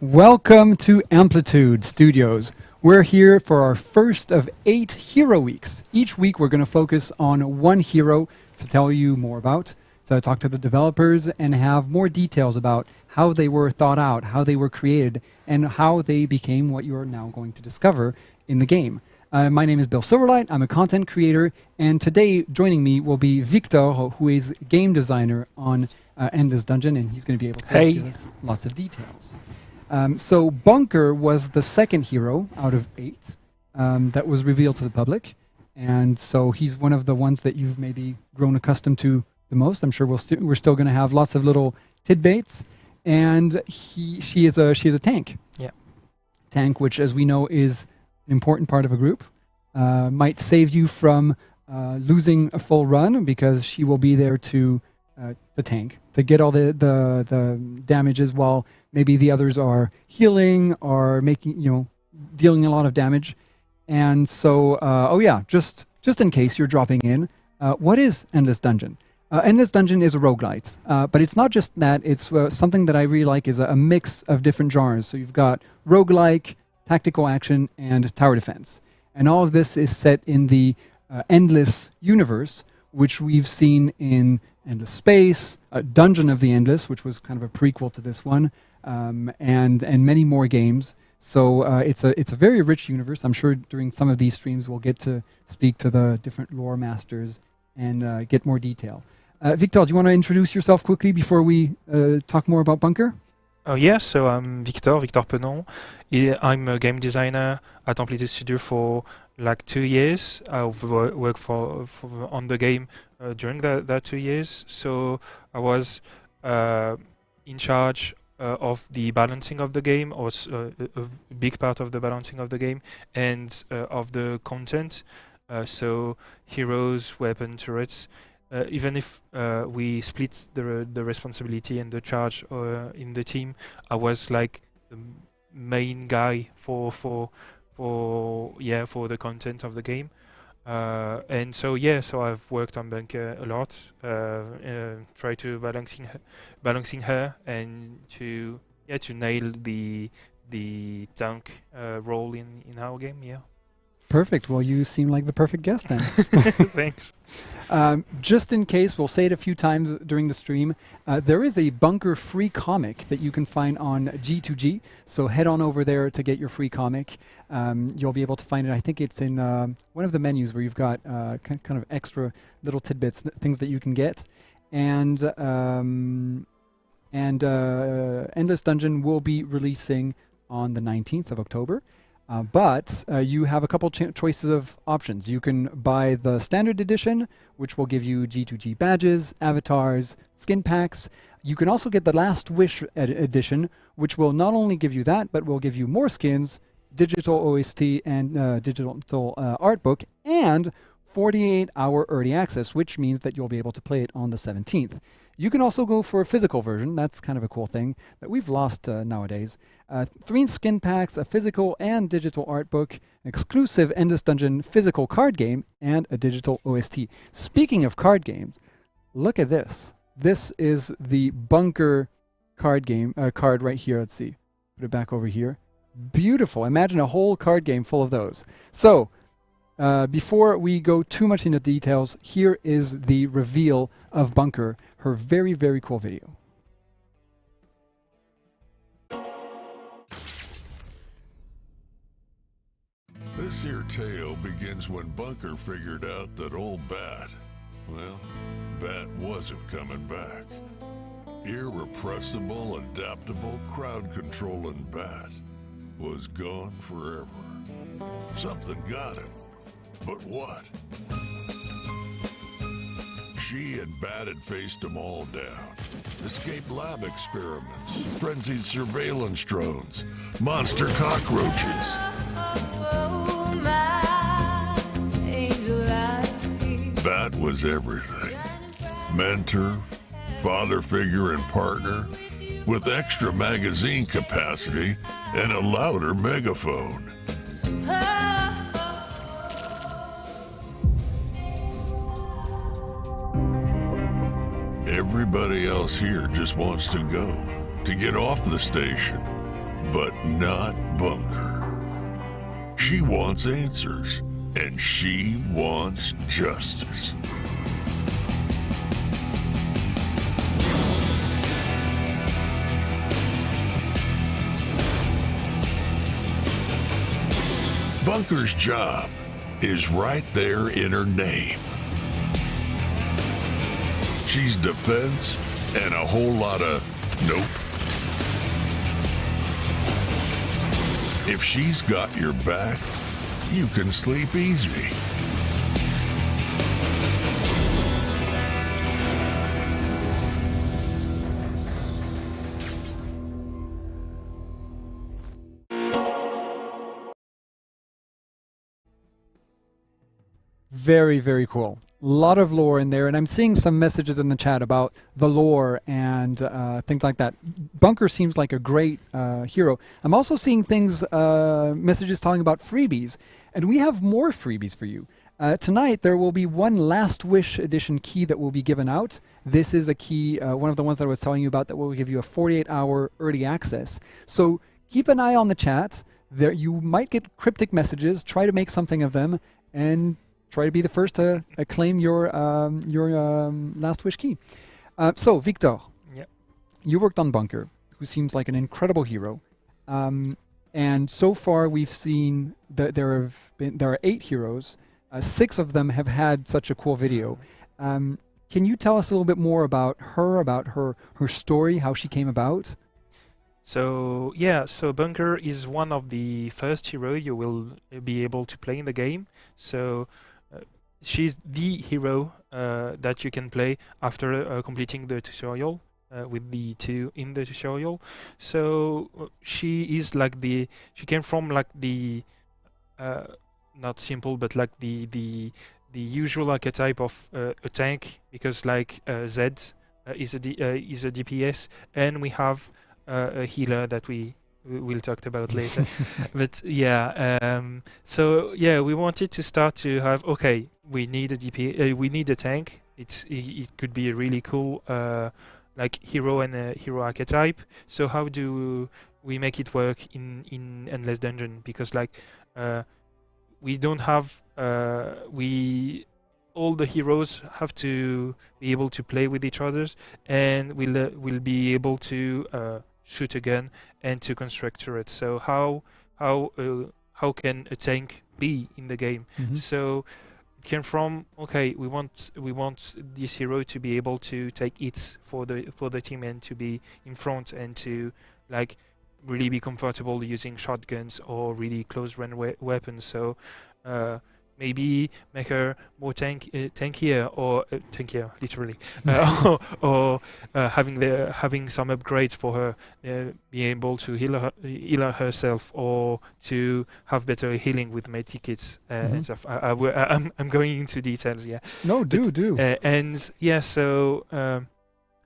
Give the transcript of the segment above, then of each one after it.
Welcome to Amplitude Studios. We're here for our first of 8 Hero Weeks. Each week we're going to focus on one hero to tell you more about, to talk to the developers and have more details about how they were thought out, how they were created, and how they became what you're now going to discover in the game. My name is Bill Silverlight. I'm a content creator, and today joining me will be Victor, who is game designer on Endless Dungeon, and he's going to be able to give us lots of details. So Bunker was the second hero out of 8 that was revealed to the public, and so he's one of the ones that you've maybe grown accustomed to the most. I'm sure we're still going to have lots of little tidbits, and she is a tank. Yeah, tank, which, as we know, is an important part of a group. Might save you from losing a full run because she will be there to the tank to get all the damages while maybe the others are healing or dealing a lot of damage. And so, just in case you're dropping in, what is Endless Dungeon? Endless Dungeon is a roguelite, but it's not just that. It's something that I really like is a mix of different genres. So you've got roguelike, tactical action, and tower defense. And all of this is set in the Endless universe, which we've seen in Endless Space, Dungeon of the Endless, which was kind of a prequel to this one, and many more games. So it's a very rich universe. I'm sure during some of these streams we'll get to speak to the different lore masters and get more detail. Victor, do you want to introduce yourself quickly before we talk more about Bunker? Oh yeah, so I'm Victor Penon. I'm a game designer at Amplitude Studio for like 2 years. I've worked for on the game during that 2 years. So I was in charge of the balancing of the game, or a big part of the balancing of the game, and of the content. So heroes, weapon, turrets. Even if we split the responsibility and the charge in the team, I was like the main guy for the content of the game, and so I've worked on Bunker a lot, try to balancing her and to nail the tank role in our game. Yeah. Perfect. Well, you seem like the perfect guest then. Thanks. Just in case, we'll say it a few times during the stream, there is a Bunker free comic that you can find on G2G. So head on over there to get your free comic. You'll be able to find it. I think it's in one of the menus where you've got kind of extra little tidbits, things that you can get. And Endless Dungeon will be releasing on the 19th of October. But you have a couple choices of options. You can buy the standard edition, which will give you G2G badges, avatars, skin packs. You can also get the Last Wish edition, which will not only give you that, but will give you more skins, digital OST, and digital art book, and 48-hour early access, which means that you'll be able to play it on the 17th. You can also go for a physical version. That's kind of a cool thing that we've lost nowadays. 3 skin packs, a physical and digital art book, an exclusive Endless Dungeon physical card game, and a digital OST. Speaking of card games, look at this. This is the Bunker card game card right here. Let's see. Put it back over here. Beautiful. Imagine a whole card game full of those. So, before we go too much into details, here is the reveal of Bunker, her very, very cool video. This here tale begins when Bunker figured out that old Bat wasn't coming back. Irrepressible, adaptable, crowd-controlling Bat was gone forever. Something got him. But what? She and Bat had faced them all down. Escape lab experiments, frenzied surveillance drones, monster cockroaches. Bat was everything. Mentor, father figure and partner, with extra magazine capacity and a louder megaphone. Everybody else here just wants to go, to get off the station. but not Bunker. She wants answers, and she wants justice. Bunker's job is right there in her name. She's defense and a whole lot of nope. If she's got your back, you can sleep easy. Very, very cool. A lot of lore in there, and I'm seeing some messages in the chat about the lore and things like that. Bunker seems like a great hero. I'm also seeing things, messages talking about freebies, and we have more freebies for you. Tonight, there will be one Last Wish edition key that will be given out. This is a key, one of the ones that I was telling you about, that will give you a 48-hour early access. So keep an eye on the chat. There, you might get cryptic messages. Try to make something of them, and try to be the first to claim your Last Wish key. So, Victor, Yep. you worked on Bunker, who seems like an incredible hero. And so far, we've seen that there are 8 heroes. 6 of them have had such a cool video. Can you tell us a little bit more about her story, how she came about? So yeah, so Bunker is one of the first hero you will be able to play in the game. So she's the hero that you can play after completing the tutorial with the 2 in the tutorial. So she is like she came from like the not simple, but like the usual archetype of a tank, because like Zed is a DPS, and we have a healer that we will talk about later. But yeah, so yeah, we wanted to start to have, okay, we need a DPS, we need a tank. It could be a really cool like hero and a hero archetype. So how do we make it work in Endless Dungeon? Because like we don't have all the heroes have to be able to play with each others, and we'll be able to shoot a gun and to construct turrets. So how can a tank be in the game? Mm-hmm. So it came from, okay, we want this hero to be able to take hits for the team and to be in front and to like really be comfortable using shotguns or really close range weapons. So maybe make her more tankier, or tankier literally, or having some upgrades for her, be able to heal herself, or to have better healing with medikits and stuff. I'm going into details, yeah. No, do. And yeah, so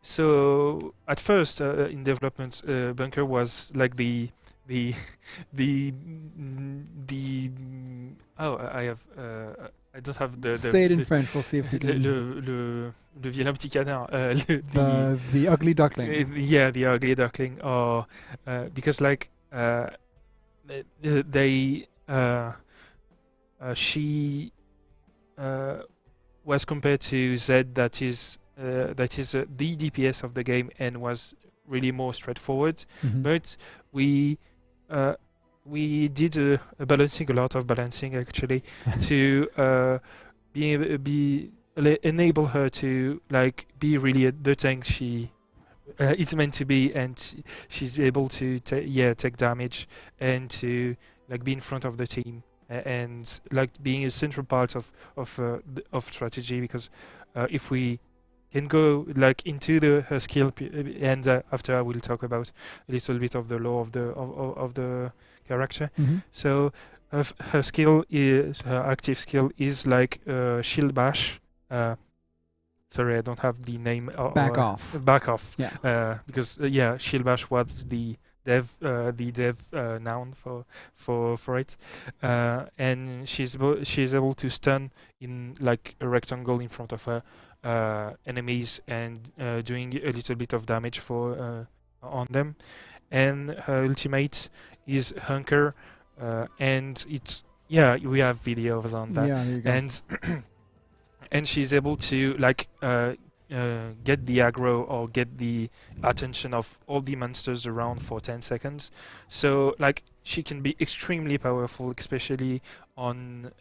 so at first in development, Bunker was like the I don't have the Say it in French, we'll see if we can. le vilain petit canard, The ugly duckling. yeah, the ugly duckling, or because like she was compared to Zed, that is the DPS of the game, and was really more straightforward. Mhm. But we did a lot of balancing actually, to enable her to like be really the tank she it's meant to be, and she's able to take damage and to like be in front of the team, and like being a central part of strategy, because if we can go like into her skill, and after I will talk about a little bit of the lore of the character. Mm-hmm. So her skill is, her active skill is like shield bash. Sorry, I don't have the name. Back off. Back off. Yeah. Because shield bash was the dev noun for it, and she's able to stun in like a rectangle in front of her enemies, and doing a little bit of damage on them. and her ultimate is Hunker, and it's we have videos on that, Yeah, there you go. and and she's able to like get the aggro or get the attention of all the monsters around for 10 seconds. So like she can be extremely powerful, especially on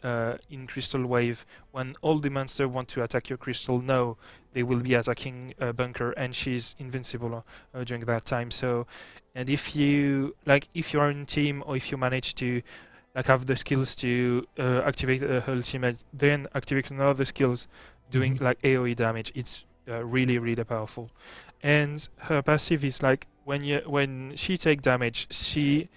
in Crystal Wave, when all the monsters want to attack your crystal. No, they will be attacking Bunker, and she's invincible during that time. So, and if you are in team, or if you manage to like have the skills to activate her ultimate, then activate another skills doing like AoE damage, it's really, really powerful. And her passive is like when she take damage, she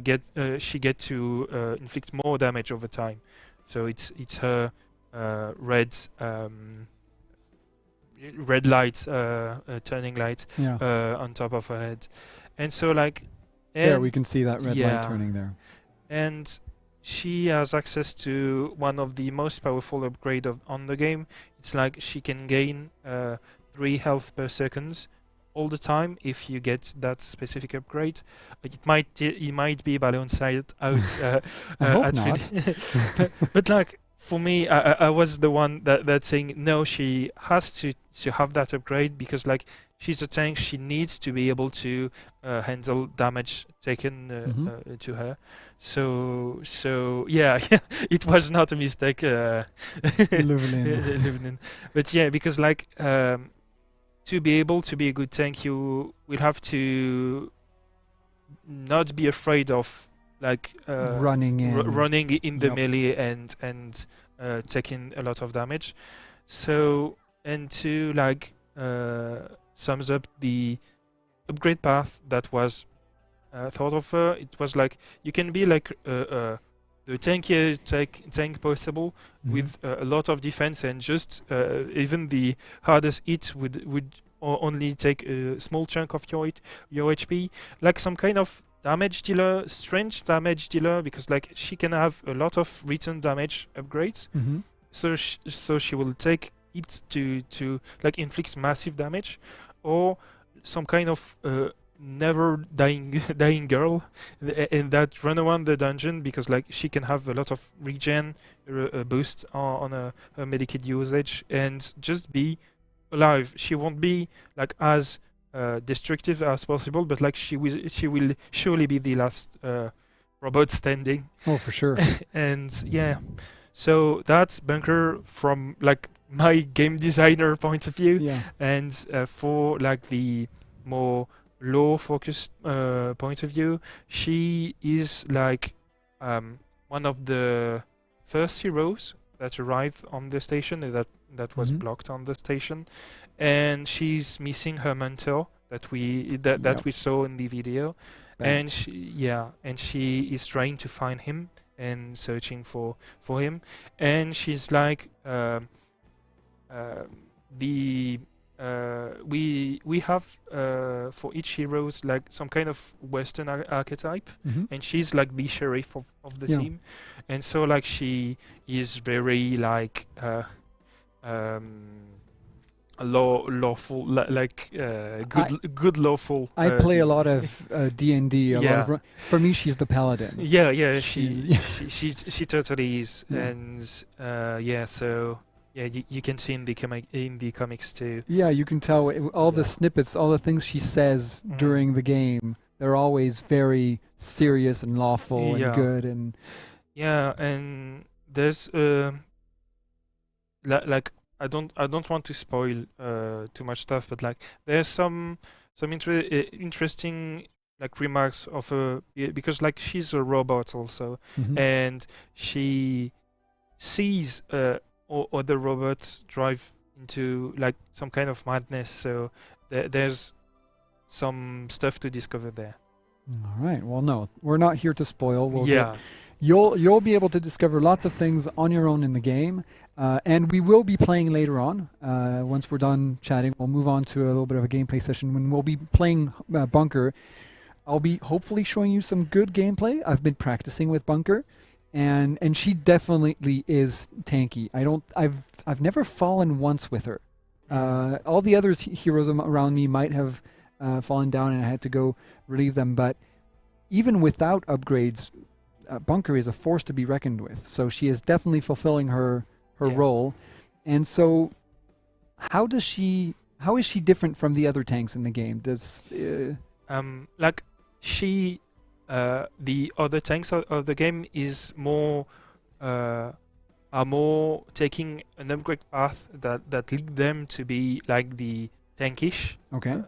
get to inflict more damage over time. So it's her red light, turning light on top of her head, and so like there we can see that red yeah. light turning there. And she has access to one of the most powerful upgrade on the game. It's like she can gain 3 health per second all the time if you get that specific upgrade. It might be balanced out. I hope not. but like for me, I was the one that saying no. She has to have that upgrade because like she's a tank. She needs to be able to handle damage taken to her. So yeah, it was not a mistake. Living in. But yeah, because like to be able to be a good tank, you will have to not be afraid of like running in the melee and taking a lot of damage. So, and to like sums up the upgrade path that was thought of, it was like you can be like the tankiest tank possible with a lot of defense, and just even the hardest hit would only take a small chunk of your HP, like some kind of damage dealer, strange damage dealer, because like she can have a lot of return damage upgrades. So she will take it to like inflict massive damage, or some kind of never dying girl, and that run around the dungeon, because like she can have a lot of regen boost on her medikit usage and just be alive. She won't be like as destructive as possible, but like she will surely be the last robot standing. Oh, for sure. And yeah, so that's Bunker from like my game designer point of view. Yeah. And for like the more low focused point of view, she is like one of the first heroes that arrived on the station, that was blocked on the station, and she's missing her mentor that we saw in the video. And she is trying to find him and searching for him, and she's like we have for each heroes like some kind of Western archetype, and she's like the sheriff of the team, and so like she is very like lawful, like good lawful. I play a lot of D&D. For me, she's the paladin. Yeah, she totally is, and so. Yeah, you can see in the comics too. Yeah, you can tell all the snippets, all the things she says during the game. They're always very serious and lawful and good, and and there's like I don't want to spoil too much stuff, but like there's some interesting like remarks of because like she's a robot also, and she sees other robots drive into like some kind of madness, so there's some stuff to discover there. All right. Well, no, we're not here to spoil. You'll be able to discover lots of things on your own in the game, and we will be playing later on. Once we're done chatting, we'll move on to a little bit of a gameplay session when we'll be playing Bunker. I'll be hopefully showing you some good gameplay. I've been practicing with Bunker. And she definitely is tanky. I've never fallen once with her. All the other heroes around me might have fallen down and I had to go relieve them. But even without upgrades, Bunker is a force to be reckoned with. So she is definitely fulfilling her role. And so how is she different from the other tanks in the game? Like she the other tanks of the game is more are more taking an upgrade path that lead them to be like the tankish. Okay.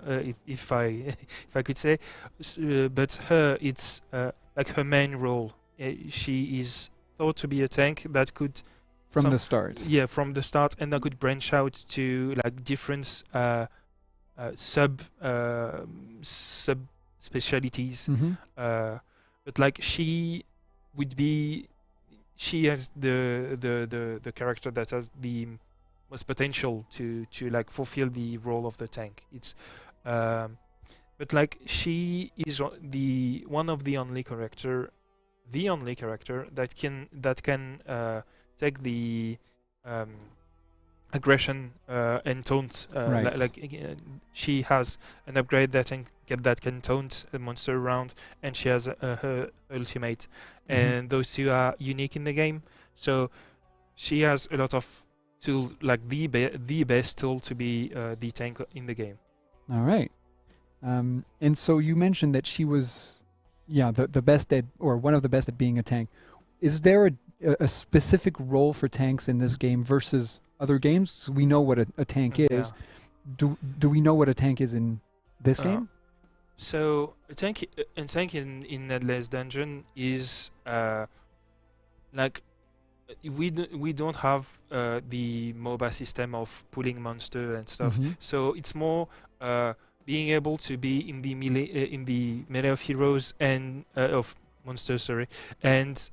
If I could say, but her it's like her main role. She is thought to be a tank that could From the start. Yeah, from the start, and that could branch out to like different sub specialities. Mm-hmm. But like she has the character that has the most potential to like fulfill the role of the tank. It's but like she is one of the only character that can take the aggression and taunt. Right. She has an upgrade that can taunt a monster around, and she has her ultimate, and those two are unique in the game. So she has a lot of tools, like the best tool to be the tank in the game. All right. And so you mentioned that she was, the best at, or one of the best at being a tank. Is there a specific role for tanks in this game versus other games? So we know what a tank is. Do we know what a tank is in this game? So a tank in Endless Dungeon is like we don't have the MOBA system of pulling monster and stuff. Mm-hmm. So it's more being able to be in the melee of heroes and of monsters, sorry, and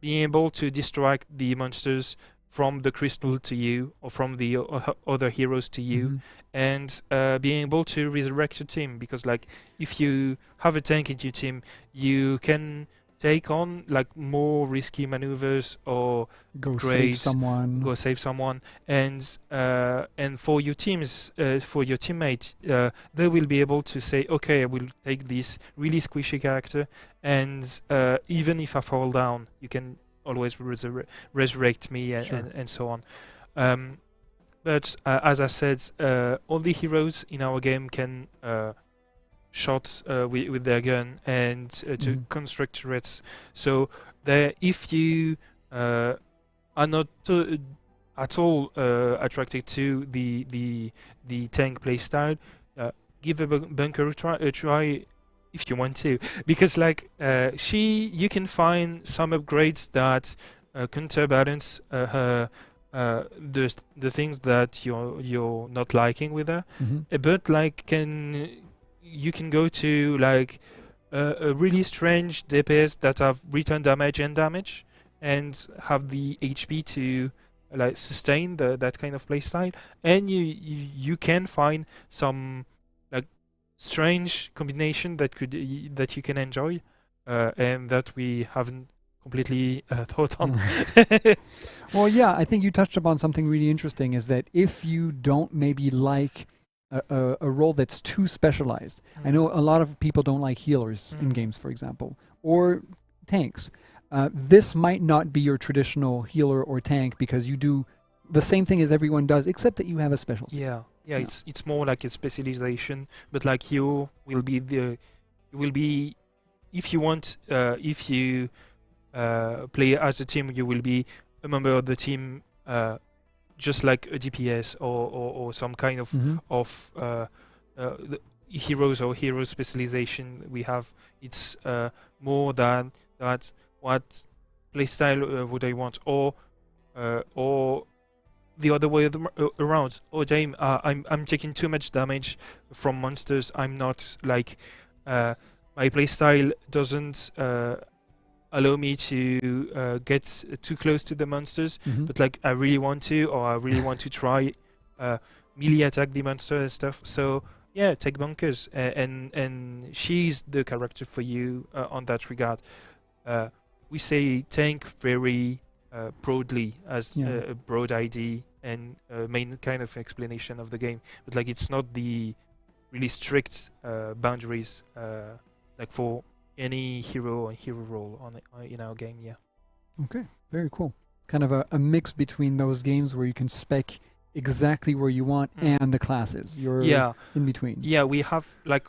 being able to distract the monsters from the crystal to you, or from the other heroes to you, and being able to resurrect your team. Because like if you have a tank in your team, you can take on like more risky maneuvers or go save someone, and for your teams, for your teammate, they will be able to say, okay, I will take this really squishy character, and even if I fall down, you can always resurrect me, and so on. But as I said, all the heroes in our game can shot with their gun and to construct turrets. So if you are not at all attracted to the tank playstyle, give a bunker a try if you want to, because like you can find some upgrades that counterbalance the things that you're not liking with her, but like you can go to like a really strange DPS that have return damage and have the HP to like sustain that kind of playstyle, and you can find some like strange combination that you can enjoy, and that we haven't completely thought on. Well, yeah, I think you touched upon something really interesting, is that if you don't maybe like a role that's too specialized. I know a lot of people don't like healers in games, for example, or tanks. This might not be your traditional healer or tank, because you do the same thing as everyone does, except that you have a specialty. Yeah. It's more like a specialization, but like you will be if you want, if you play as a team, you will be a member of the team, just like a DPS or some kind of the heroes or hero specialization we have. It's more than that. What playstyle would I want, or the other way around? Oh damn! I'm taking too much damage from monsters. I'm not like my playstyle doesn't allow me to get too close to the monsters, but like I really want to, or I really want to try melee attack the monster and stuff. So yeah, take bunkers, and she's the character for you on that regard. We say tank very broadly as a broad ID and main kind of explanation of the game, but like it's not the really strict boundaries, like for any hero or hero role in our game. Yeah. Okay, very cool. Kind of a mix between those games where you can spec exactly where you want and the classes. You're in between. Yeah, we have like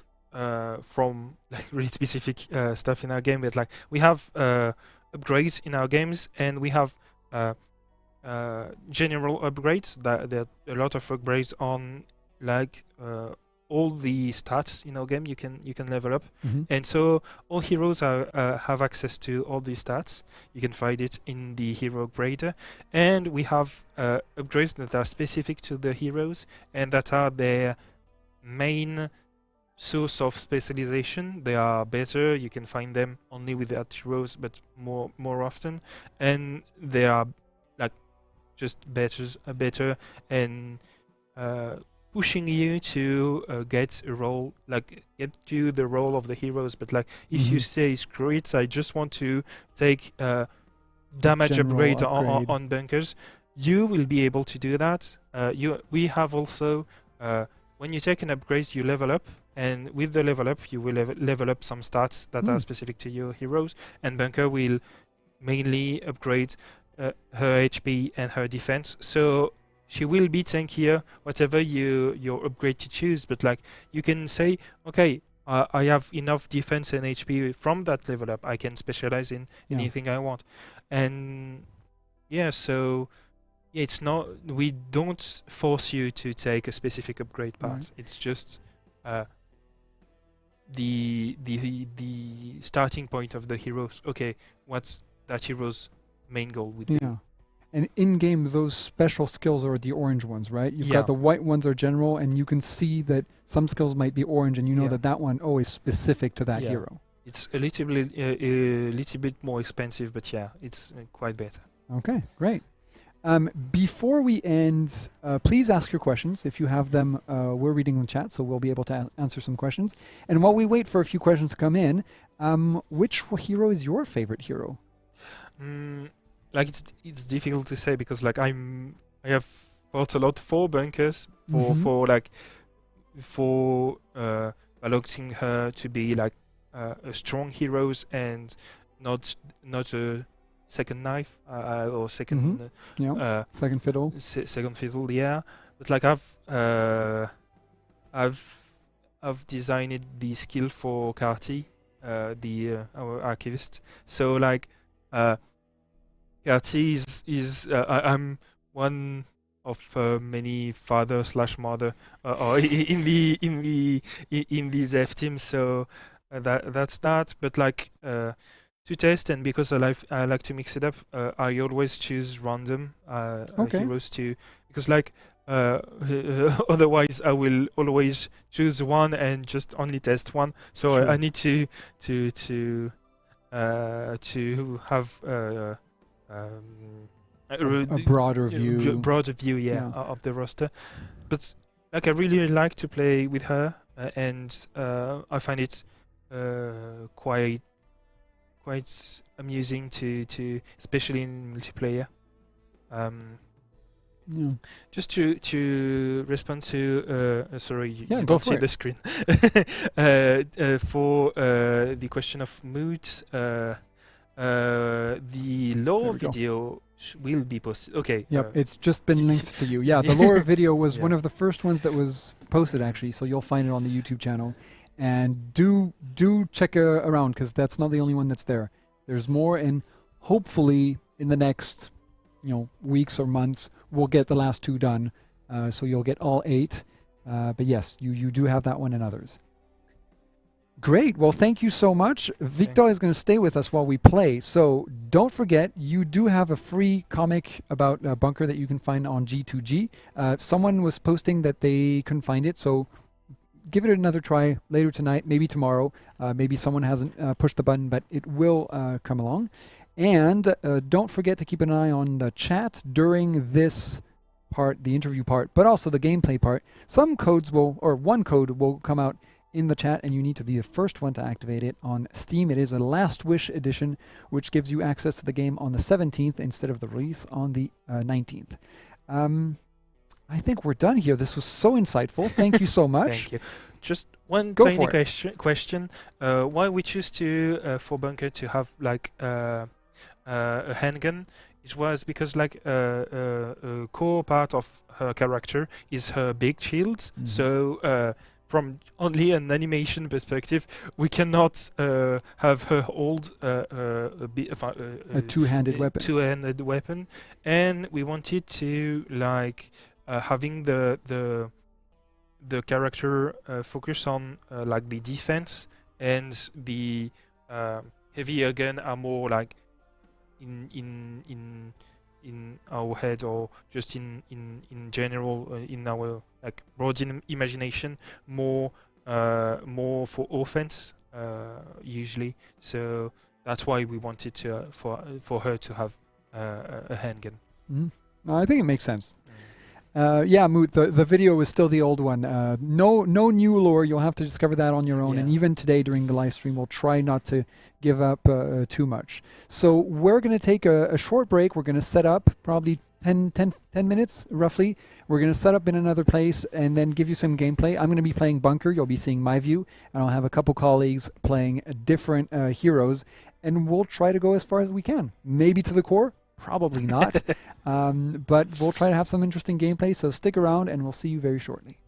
from like really specific stuff in our game, but like we have upgrades in our games, and we have general upgrades. That there are a lot of upgrades on like all the stats in our game. You can level up, and so all heroes have access to all these stats. You can find it in the hero upgrader, and we have upgrades that are specific to the heroes and that are their main source of specialization. They are better. You can find them only with that heroes, but more often, and they are like just better and pushing you to get a role, like get to the role of the heroes. But like if you say screw it, I just want to take damage upgrade on bunkers, you will be able to do that. We have also when you take an upgrade, you level up, and with the level up, you will level up some stats that are specific to your heroes. And bunker will mainly upgrade her HP and her defense. So she will be tankier, whatever your upgrade to choose. But like you can say, okay, I have enough defense and HP from that level up. I can specialize in anything I want. And yeah, so it's not, we don't force you to take a specific upgrade path. It's just the starting point of the heroes. Okay, what's that hero's main goal would be? And in-game, those special skills are the orange ones, right? You've got the white ones are general, and you can see that some skills might be orange, and you know that one is specific to that hero. It's a little bit more expensive, but yeah, it's quite better. Okay, great. Before we end, please ask your questions. If you have them, we're reading the chat, so we'll be able to answer some questions. And while we wait for a few questions to come in, which hero is your favorite hero? Like it's difficult to say, because like I have fought a lot for bunkers for allowing her to be like a strong heroes and not a second knife or second second fiddle. Second fiddle, yeah. But like I've designed the skill for Carty, our archivist. So like Carty is I'm one of many father/mother in the dev team. So that's that. But like to test, and because I like to mix it up, I always choose random heroes because like otherwise I will always choose one and just only test one. So I need to have a broader view. Of the roster. But like I really like to play with her, and I find it quite amusing to especially in multiplayer. Just to respond to sorry, you don't see the screen. For the question of moods, the lore video will be posted. Okay. Yep, it's just been linked to you. Yeah, the lore video was one of the first ones that was posted, actually, so you'll find it on the YouTube channel. And do check around, because that's not the only one that's there. There's more, and hopefully in the next weeks or months, we'll get the last 2 done. So you'll get all 8. But yes, you do have that one and others. Great. Well, thank you so much. Victor is going to stay with us while we play. So don't forget, you do have a free comic about Bunker that you can find on G2G. Someone was posting that they couldn't find it, so give it another try later tonight, maybe tomorrow. Maybe someone hasn't pushed the button, but it will come along. And don't forget to keep an eye on the chat during this part, the interview part, but also the gameplay part. One code will come out in the chat, and you need to be the first one to activate it on Steam. It is a Last Wish edition, which gives you access to the game on the 17th instead of the release on the 19th. I think we're done here. This was so insightful. Thank you so much. Thank you. Just one Go tiny for it. question. Why we choose to for Bunker to have like a handgun? It was because like a core part of her character is her big shield. Mhm. So from only an animation perspective, we cannot have her hold A two-handed weapon. two-handed weapon, and we wanted to like having the character focus on like the defense, and the heavier gun are more like in our head, or just in general, in our like broad imagination, more for offense usually. So that's why we wanted to for her to have a handgun. Mhm. No, I think it makes sense. Yeah, Moot, the video is still the old one. No new lore. You'll have to discover that on your own. And Yeah. even today during the live stream, we'll try not to give up too much. So we're going to take a short break. We're going to set up probably 10 minutes roughly. We're going to set up in another place and then give you some gameplay. I'm going to be playing Bunker. You'll be seeing my view. And I'll have a couple colleagues playing different heroes. And we'll try to go as far as we can. Maybe to the core. Probably not. But we'll try to have some interesting gameplay, so stick around and we'll see you very shortly.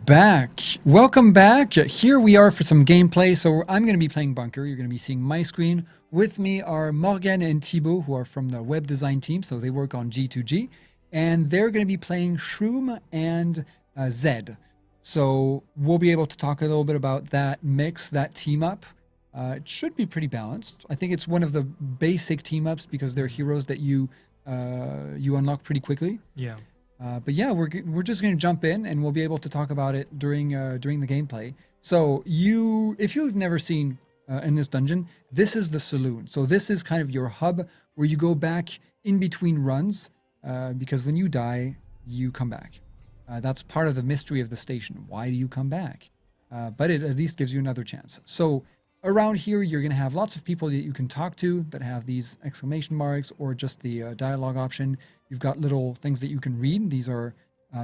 back. Welcome back. Here we are for some gameplay. So I'm going to be playing Bunker. You're going to be seeing my screen. With me are Morgan and Thibaut, who are from the web design team. So they work on G2G. And they're going to be playing Shroom and Zed. So we'll be able to talk a little bit about that mix, that team up. It should be pretty balanced. I think it's one of the basic team ups because they're heroes that you unlock pretty quickly. Yeah. But yeah, we're just going to jump in and we'll be able to talk about it during the gameplay. So if you've never seen in this dungeon, this is the saloon. So this is kind of your hub where you go back in between runs because when you die, you come back. That's part of the mystery of the station. Why do you come back? But it at least gives you another chance. So around here, you're going to have lots of people that you can talk to that have these exclamation marks or just the dialogue option. You've got little things that you can read. These are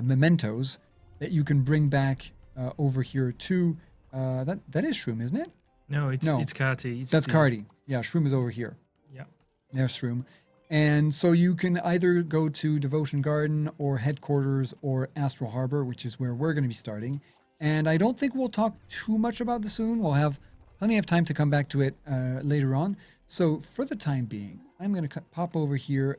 mementos that you can bring back over here to. That is Shroom, isn't it? No, it's Carty. That's Carty. Yeah, Shroom is over here. Yeah. There's Shroom. And so you can either go to Devotion Garden or Headquarters or Astral Harbor, which is where we're going to be starting. And I don't think we'll talk too much about this soon. We'll have plenty of time to come back to it later on. So for the time being, I'm going to pop over here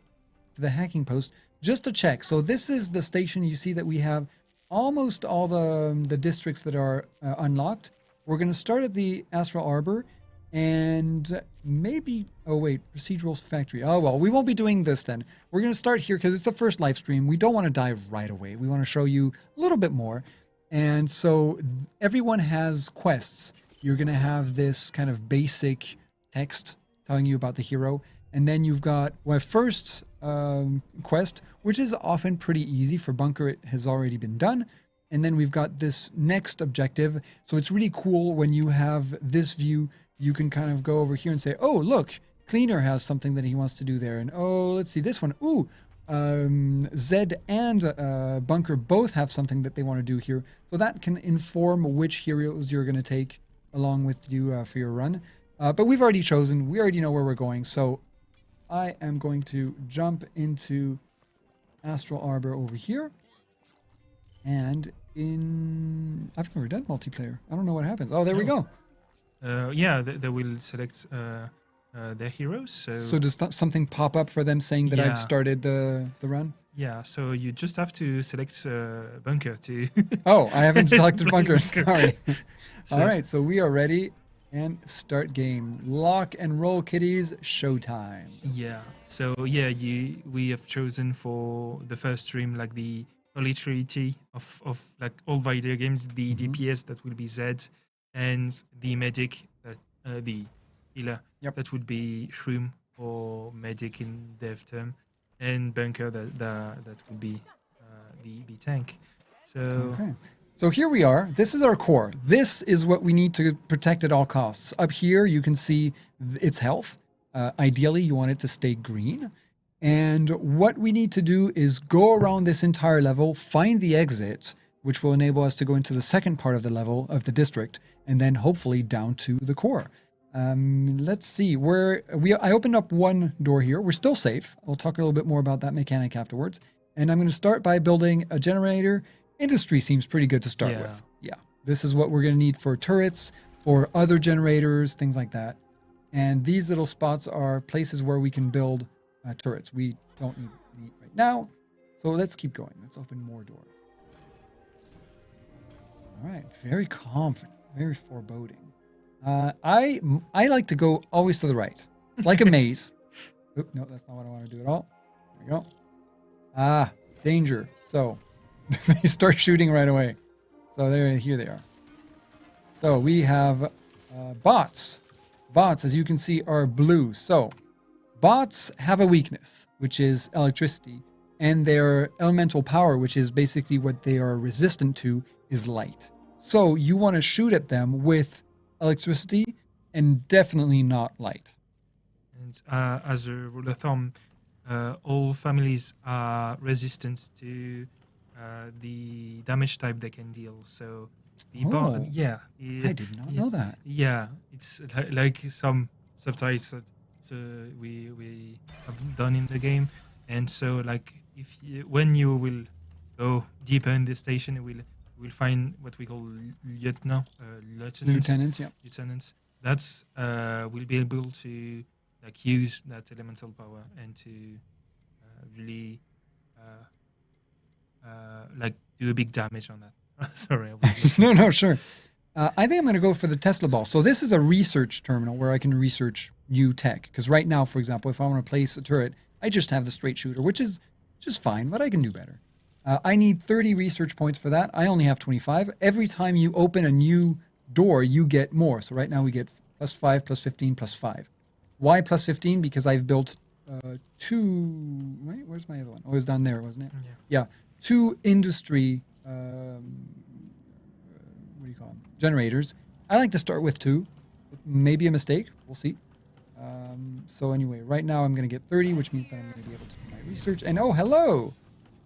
to the hacking post just to check. So this is the station. You see that we have almost all the districts that are unlocked. We're going to start at the Astral Harbor and maybe, oh wait, Procedurals Factory. Oh well, we won't be doing this then. We're going to start here because it's the first live stream. We don't want to dive right away. We want to show you a little bit more. And so everyone has quests. You're going to have this kind of basic text telling you about the hero. And then you've got first quest, which is often pretty easy. For Bunker, it has already been done. And then we've got this next objective. So it's really cool when you have this view, you can kind of go over here and say, oh, look, Cleaner has something that he wants to do there. And oh, let's see this one. Ooh, Zed and Bunker both have something that they want to do here. So that can inform which heroes you're going to take along with you for your run. But we've already chosen. We already know where we're going. So I am going to jump into Astral Harbor over here. And I've never done multiplayer. I don't know what happens. Oh, there we go. Yeah, they will select their heroes. So does something pop up for them saying that I've started the run? Yeah, so you just have to select Bunker to... Oh, I haven't selected Bunker. Bunker. Sorry. All right, so we are ready and start game. Lock and roll, kiddies. Showtime. Yeah, so yeah, we have chosen for the first stream like the Holy Trinity of like all video games, the DPS that will be Zed, and the medic, the healer, that would be Shroom or medic in dev term, and Bunker that would be the tank. So okay. So here we are. This is our core. This is what we need to protect at all costs. Up here, you can see its health. Ideally, you want it to stay green. And what we need to do is go around this entire level, find the exit, which will enable us to go into the second part of the level of the district, and then hopefully down to the core. Let's see. I opened up one door here. We're still safe. I'll talk a little bit more about that mechanic afterwards. And I'm going to start by building a generator. Industry seems pretty good to start with. Yeah. This is what we're going to need for turrets, for other generators, things like that. And these little spots are places where we can build turrets. We don't need any right now. So let's keep going. Let's open more doors. All right. Very confident. Very foreboding. I like to go always to the right. It's like a maze. Oop, no, that's not what I want to do at all. There we go. Ah, danger. So they start shooting right away. So here they are. So we have bots. Bots, as you can see, are blue. So bots have a weakness, which is electricity, and their elemental power, which is basically what they are resistant to, is light. So you want to shoot at them with electricity and definitely not light. And as a rule of thumb, all families are resistant to the damage type they can deal. So the I did not know that. Yeah, it's like some subtypes that we have done in the game, and so like when you will go deeper in the station, it will you will find what we call lieutenants. Lieutenants, yeah. Lieutenants. That's will be able to like use that elemental power and to really like do a big damage on that. Sorry. No, sure. I think I'm going to go for the Tesla ball. So this is a research terminal where I can research new tech. Because right now, for example, if I want to place a turret, I just have the straight shooter, which is just fine, but I can do better. I need 30 research points for that. I only have 25. Every time you open a new door, you get more. So right now we get +5, +15, +5. Why +15? Because I've built 2... Wait, where's my other one? Oh, it was down there, wasn't it? Yeah. 2 industry... what do you call them? Generators. I like to start with 2. Maybe a mistake. We'll see. So anyway, right now I'm going to get 30, which means that I'm going to be able to do my research. And oh, hello!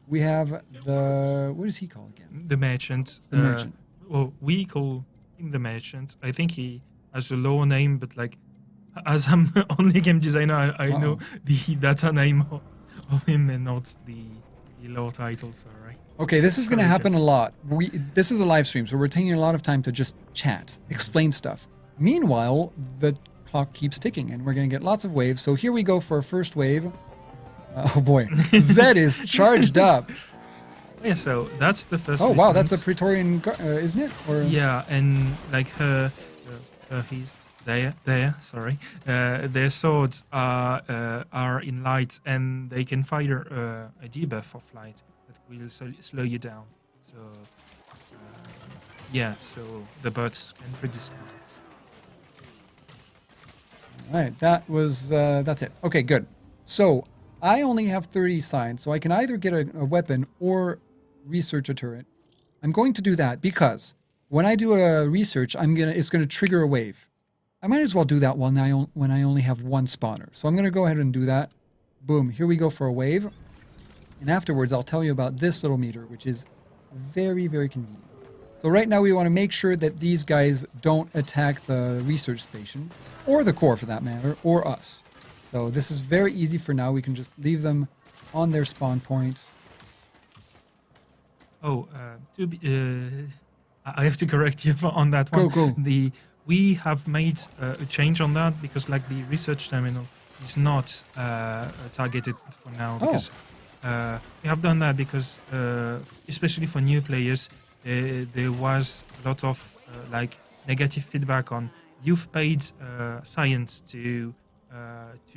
We have the... What is he called again? The merchant. The merchant. Well, we call him the merchant. I think he has a lower name, but like, as I'm only game designer, I know the data name of him and not the lower title, so right. Okay, this is going to happen a lot. This is a live stream, so we're taking a lot of time to just chat, explain stuff. Meanwhile, the clock keeps ticking, and we're going to get lots of waves. So here we go for our first wave. Oh boy, Zed is charged up. Yeah, so that's the first. Oh wow, that's a distance. Praetorian, isn't it? Or... Yeah, and like he's there. Sorry, their swords are in light, and they can fire a debuff for flight that will slow you down. So yeah, so the bots can produce. All right, that's it. Okay, good. So I only have 30 science, so I can either get a weapon or research a turret. I'm going to do that because when I do a research, it's gonna trigger a wave. I might as well do that when I only have 1 spawner. So I'm gonna go ahead and do that. Boom, here we go for a wave. And afterwards, I'll tell you about this little meter, which is very, very convenient. So right now we want to make sure that these guys don't attack the research station, or the core for that matter, or us. So this is very easy for now. We can just leave them on their spawn point. Oh, I have to correct you on that one. Go. We have made a change on that because like the research terminal is not targeted for now because we have done that because especially for new players there was a lot of like negative feedback on you've paid science to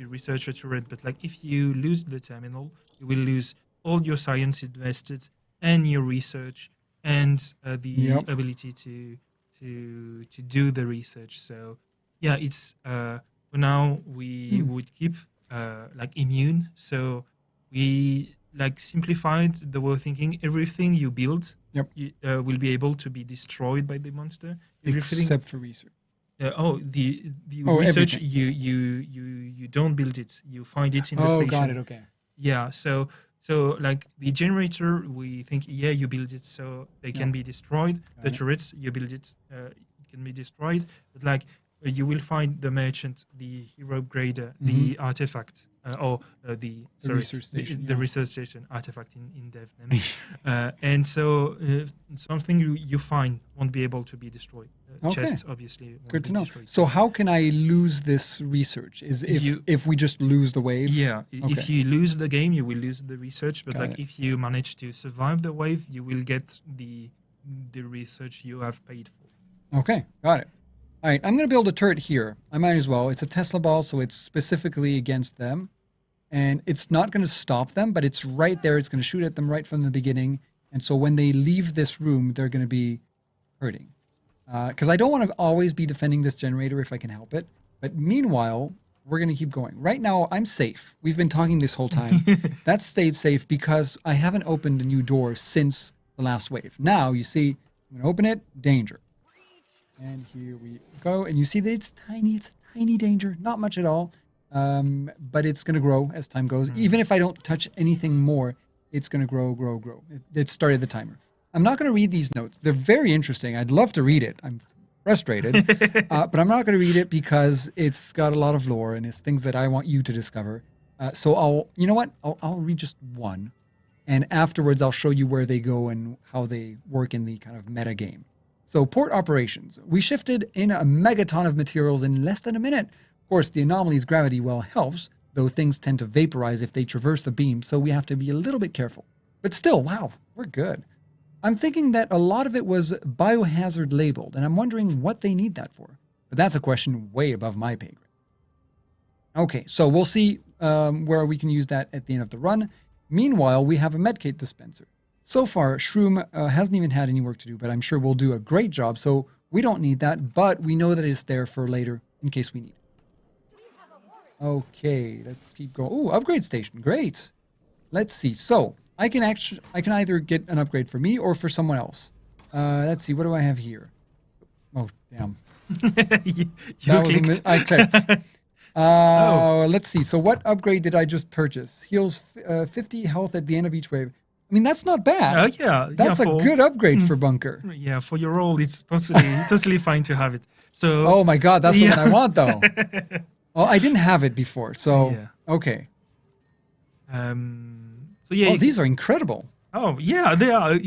research a turret, but like if you lose the terminal you will lose all your science invested and your research and the ability to do the research. So yeah, it's for now we would keep like immune. So we like simplified the way of thinking. Everything you build will be able to be destroyed by the monster. Except for research. The research you don't build it. You find it in the station. Oh, got it. Okay. Yeah. So like the generator, we think you build it so they can be destroyed. The turrets, you build it, it can be destroyed. But like you will find the merchant, the hero upgrader, the artifact, the research station, the research station artifact in dev name. And so something you find won't be able to be destroyed. Chest obviously won't Good be to know. destroyed. So how can I lose this research? Is if we just lose the wave? Yeah, if you lose the game, you will lose the research. But Got it. if you manage to survive the wave, you will get the research you have paid for. Okay, got it. All right, I'm going to build a turret here. I might as well. It's a Tesla ball, so it's specifically against them. And it's not going to stop them, but it's right there. It's going to shoot at them right from the beginning. And so when they leave this room, they're going to be hurting. Because I don't want to always be defending this generator if I can help it. But meanwhile, we're going to keep going. Right now, I'm safe. We've been talking this whole time. That stayed safe because I haven't opened a new door since the last wave. Now, you see, I'm going to open it, danger. And here we go. And you see that it's tiny danger. Not much at all. But it's going to grow as time goes. Even if I don't touch anything more, it's going to grow. It started the timer. I'm not going to read these notes. They're very interesting. I'd love to read it. I'm frustrated. But I'm not going to read it because it's got a lot of lore and it's things that I want you to discover. So I'll read just one. and afterwards I'll show you where they go and how they work in the kind of meta game. So port operations. We shifted in a megaton of materials in less than a minute. Of course, the anomaly's gravity well helps, though things tend to vaporize if they traverse the beam, so we have to be a little bit careful. But still, wow, we're good. I'm thinking that a lot of it was biohazard labeled, and I'm wondering what they need that for. But that's a question way above my pay grade. Okay, so we'll see where we can use that at the end of the run. Meanwhile, we have a medkit dispenser. So far, Shroom hasn't even had any work to do, but I'm sure we'll do a great job, so we don't need that, but we know that it's there for later in case we need it. Okay, let's keep going. Oh, upgrade station, great. Let's see. So I can either get an upgrade for me or for someone else. Let's see, what do I have here? Oh, damn. you clicked. I clicked. Let's see. So what upgrade did I just purchase? Heals 50 health at the end of each wave. I mean, that's not bad. Yeah. That's a good upgrade for Bunker. Yeah, for your role, it's totally fine to have it. So. Oh my God, that's the one I want though. Oh, I didn't have it before, so okay. So yeah. Oh, these are incredible. Oh yeah, they are.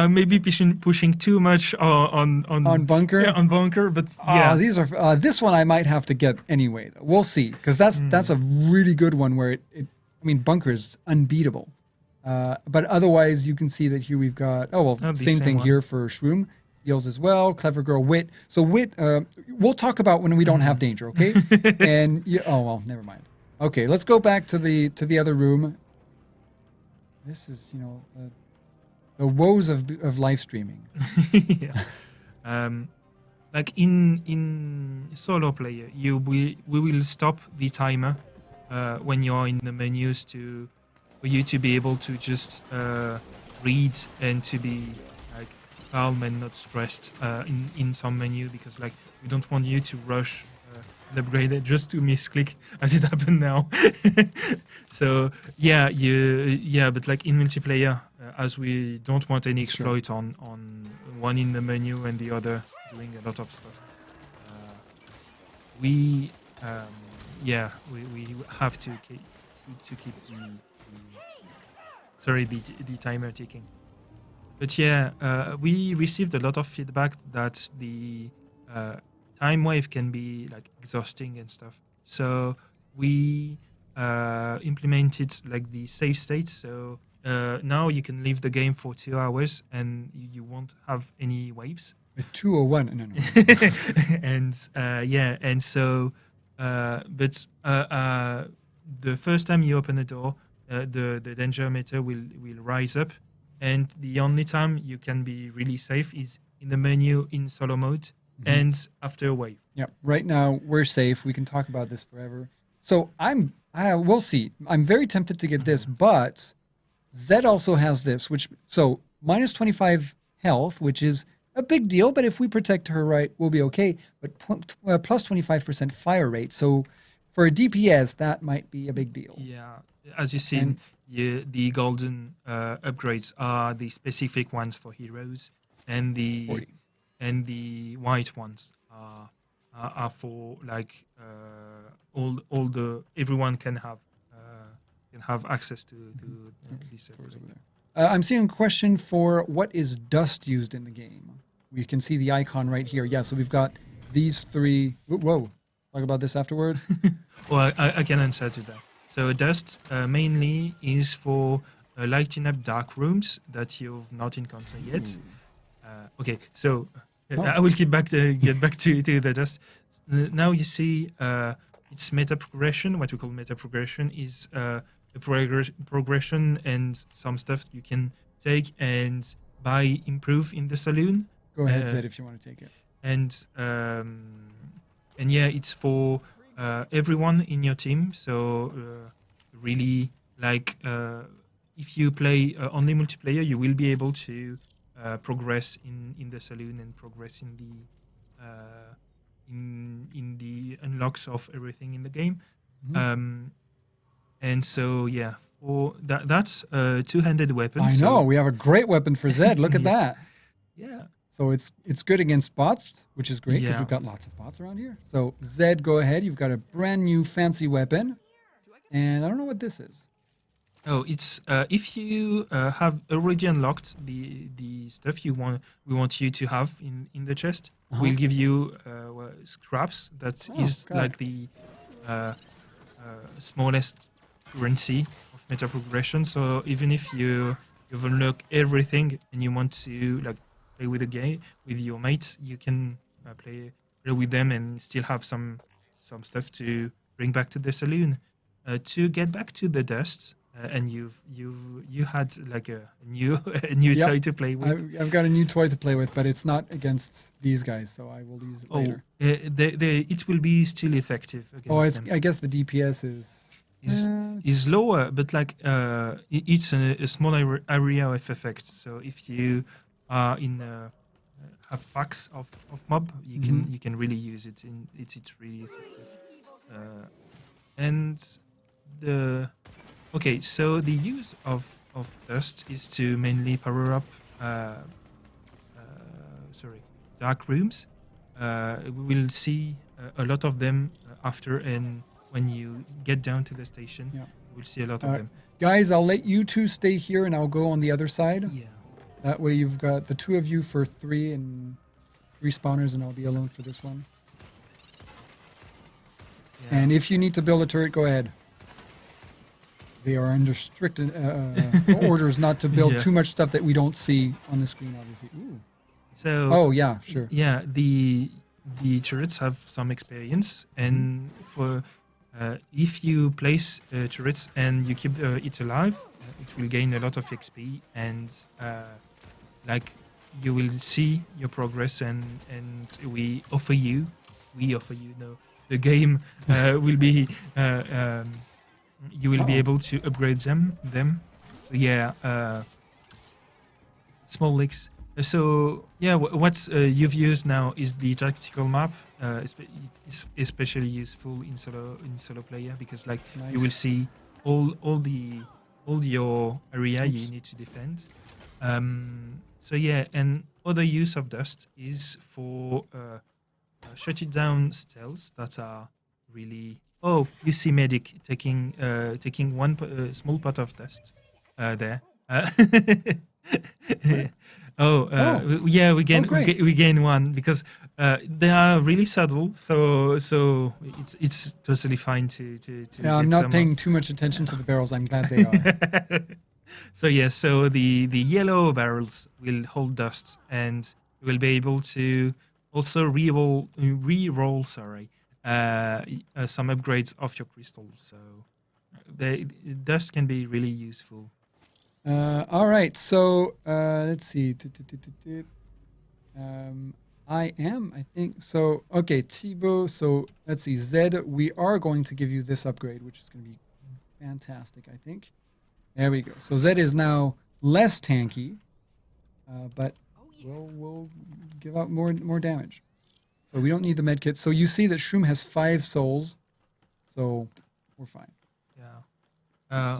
Maybe pushing too much on Bunker. Yeah, on Bunker, but yeah. These are this one I might have to get anyway. We'll see, because that's a really good one where I mean, Bunker is unbeatable. But otherwise, you can see that here we've got same thing one. here for Shroom. Heals as well. Clever Girl, Wit. So Wit, we'll talk about when we don't have danger, okay? And never mind. Okay, let's go back to the other room. This is the woes of live streaming. Yeah. Like in solo player, we will stop the timer when you're in the menus for you to be able to just read and to be like calm and not stressed in some menu, because like we don't want you to rush and upgrade it just to misclick as it happened now. So but like in multiplayer, as we don't want any exploit on one in the menu and the other doing a lot of stuff, we have to keep the timer ticking. But we received a lot of feedback that the time wave can be like exhausting and stuff. So we implemented like the save state. So now you can leave the game for 2 hours and you won't have any waves. 201. No. And so. But the first time you open a door, the danger meter will rise up, and the only time you can be really safe is in the menu in solo mode and after a wave. Yeah, right now we're safe. We can talk about this forever. So we'll see. I'm very tempted to get this, but Zed also has this, so minus 25 health, which is a big deal, but if we protect her right, we'll be okay. But plus 25% fire rate. So for a DPS, that might be a big deal. Yeah, as you've seen, the golden upgrades are the specific ones for heroes, and the 40. And the white ones are for like everyone can have access to these upgrades. I'm seeing a question for what is dust used in the game. We can see the icon right here. Yeah, so we've got these three. Whoa, talk about this afterwards. Well, I can answer to that. So dust mainly is for lighting up dark rooms that you've not encountered yet. Okay, so I will get back to the dust. Now you see it's meta progression. What we call meta progression is a progression and some stuff you can take and improve in the saloon. Go ahead, Zed, if you want to take it. And it's for everyone in your team. So really, like if you play only multiplayer, you will be able to progress in the saloon and progress in the unlocks of everything in the game. And so for that's a two-handed weapon. I know, we have a great weapon for Zed. Look at that. Yeah. So it's good against bots, which is great because we've got lots of bots around here. So Zed, go ahead. You've got a brand new fancy weapon, and I don't know what this is. Oh, it's if you have already unlocked the stuff we want you to have in the chest, we'll give you scraps. That is got like the smallest currency of meta progression. So even if you've unlocked everything and you want to like play with the game with your mates, you can play with them and still have some stuff to bring back to the saloon. To get back to the dust, and you had like a new a new Yep. toy to play with. I've got a new toy to play with, but it's not against these guys, so I will use it later. It will be still effective against them. I guess the DPS Is lower, but like it's a small area of effect. So if you are in have packs of mob, you can really use it. It's really effective. And so the use of dust is to mainly power up dark rooms. We will see a lot of them after, and when you get down to the station, we'll see a lot of them. Guys, I'll let you two stay here, and I'll go on the other side. Yeah. That way you've got the two of you for three spawners, and I'll be alone for this one. Yeah. And if you need to build a turret, go ahead. They are under strict orders not to build too much stuff that we don't see on the screen, obviously. Ooh. So. Oh yeah, sure. Yeah, the turrets have some experience, and for if you place turrets and you keep it alive, it will gain a lot of XP, and like you will see your progress, and we offer you no, the game will be you will be able to upgrade them. So yeah, small leaks. So yeah, what's you've used now is the tactical map. It's especially useful in solo player, because like you will see all your area you need to defend. So yeah, and other use of dust is for shutting down stealths that are really. Oh, you see medic taking one small pot of dust there. Yeah, we gain one, because they are really subtle. So it's totally fine to Yeah, I'm not paying too much attention to the barrels. I'm glad they are. So yeah, so the yellow barrels will hold dust, and you will be able to also re-roll some upgrades of your crystals. So the dust can be really useful. All right, so let's see. I think so. Okay, Thibaut. So let's see, Zed. We are going to give you this upgrade, which is going to be fantastic, I think. There we go. So Zed is now less tanky, but we'll give out more damage. So we don't need the med kit. So you see that Shroom has 5 souls, so we're fine. Yeah.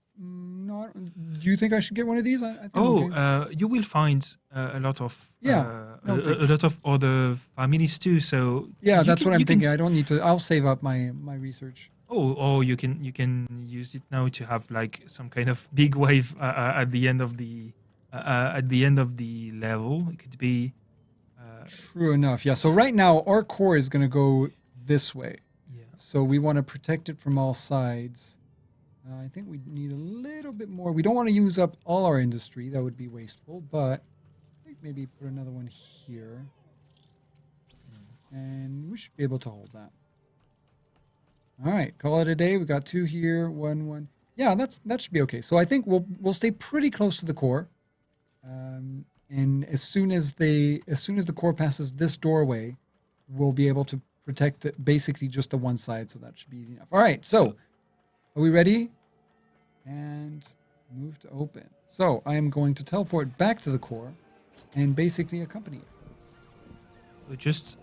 Not. Do you think I should get one of these? I think okay. You will find a lot of a lot of other families too. So yeah, that's what I'm thinking. I don't need to. I'll save up my research. Or you can use it now to have like some kind of big wave at the end of the level. It could be. True enough. Yeah. So right now our core is going to go this way. Yeah. So we want to protect it from all sides. I think we need a little bit more. We don't want to use up all our industry. That would be wasteful. But I think maybe put another one here. And we should be able to hold that. All right, call it a day. We got 2 here, 1. Yeah, that should be okay. So I think we'll stay pretty close to the core, and as soon as the core passes this doorway, we'll be able to protect basically just the one side. So that should be easy enough. All right, so are we ready? And move to open. So I am going to teleport back to the core, and basically accompany it. Just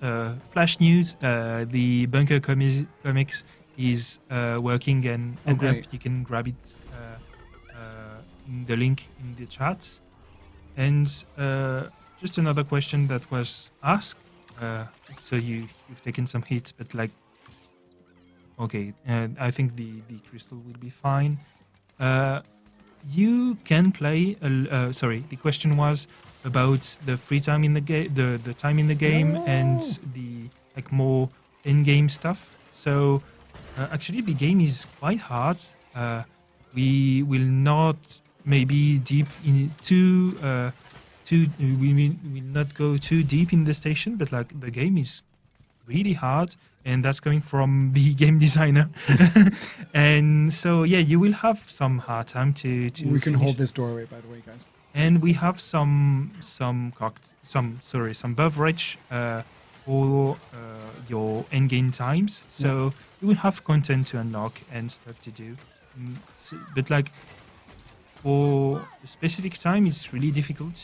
flash news: the Bunker Comics is working, and you can grab it in the link in the chat. And just another question that was asked: So you've taken some hits, but like, okay, I think the crystal will be fine. You can play. Sorry, the question was about the free time in the game, the time in the game, and the like more in-game stuff. So actually, the game is quite hard. We will not maybe deep in we will not go too deep in the station, but like the game is really hard, and that's coming from the game designer. And so yeah, you will have some hard time to We can finish. hold this doorway, by the way, guys. And we have some beverage for your end game times. So you will have content to unlock and stuff to do. But like for a specific time, it's really difficult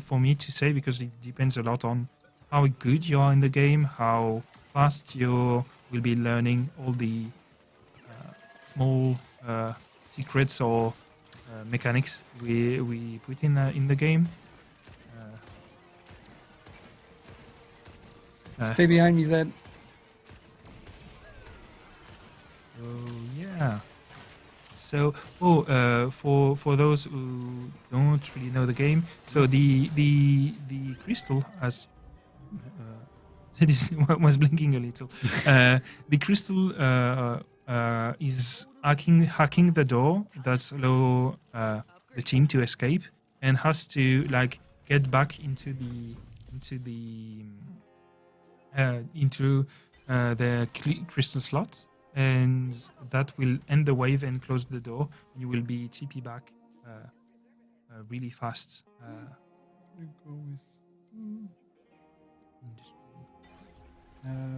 for me to say, because it depends a lot on how good you are in the game, how fast you will be learning all the small secrets or mechanics we put in the game. Stay behind me, Zed. Oh yeah. So for those who don't really know the game, so the crystal has this was blinking a little. The crystal is hacking the door that allow the team to escape, and has to like get back into the crystal slot, and that will end the wave and close the door. You will be TP back really fast.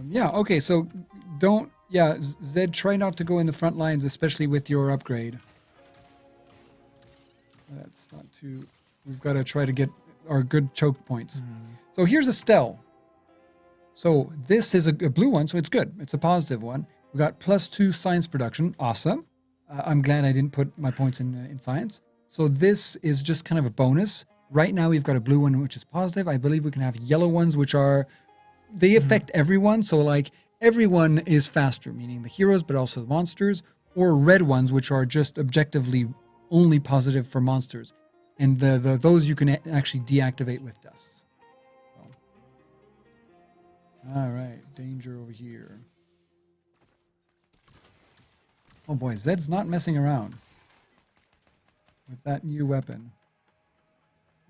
Yeah, okay, so don't... Yeah, Zed, try not to go in the front lines, especially with your upgrade. That's not too... We've got to try to get our good choke points. So here's Estelle. So this is a blue one, so it's good. It's a positive one. We got +2 science production. Awesome. I'm glad I didn't put my points in science. So this is just kind of a bonus. Right now we've got a blue one, which is positive. I believe we can have yellow ones, which are... They affect everyone. So like everyone is faster, meaning the heroes, but also the monsters. Or red ones, which are just objectively only positive for monsters. And those you can actually deactivate with dusts. So. All right, danger over here. Oh boy, Zed's not messing around with that new weapon.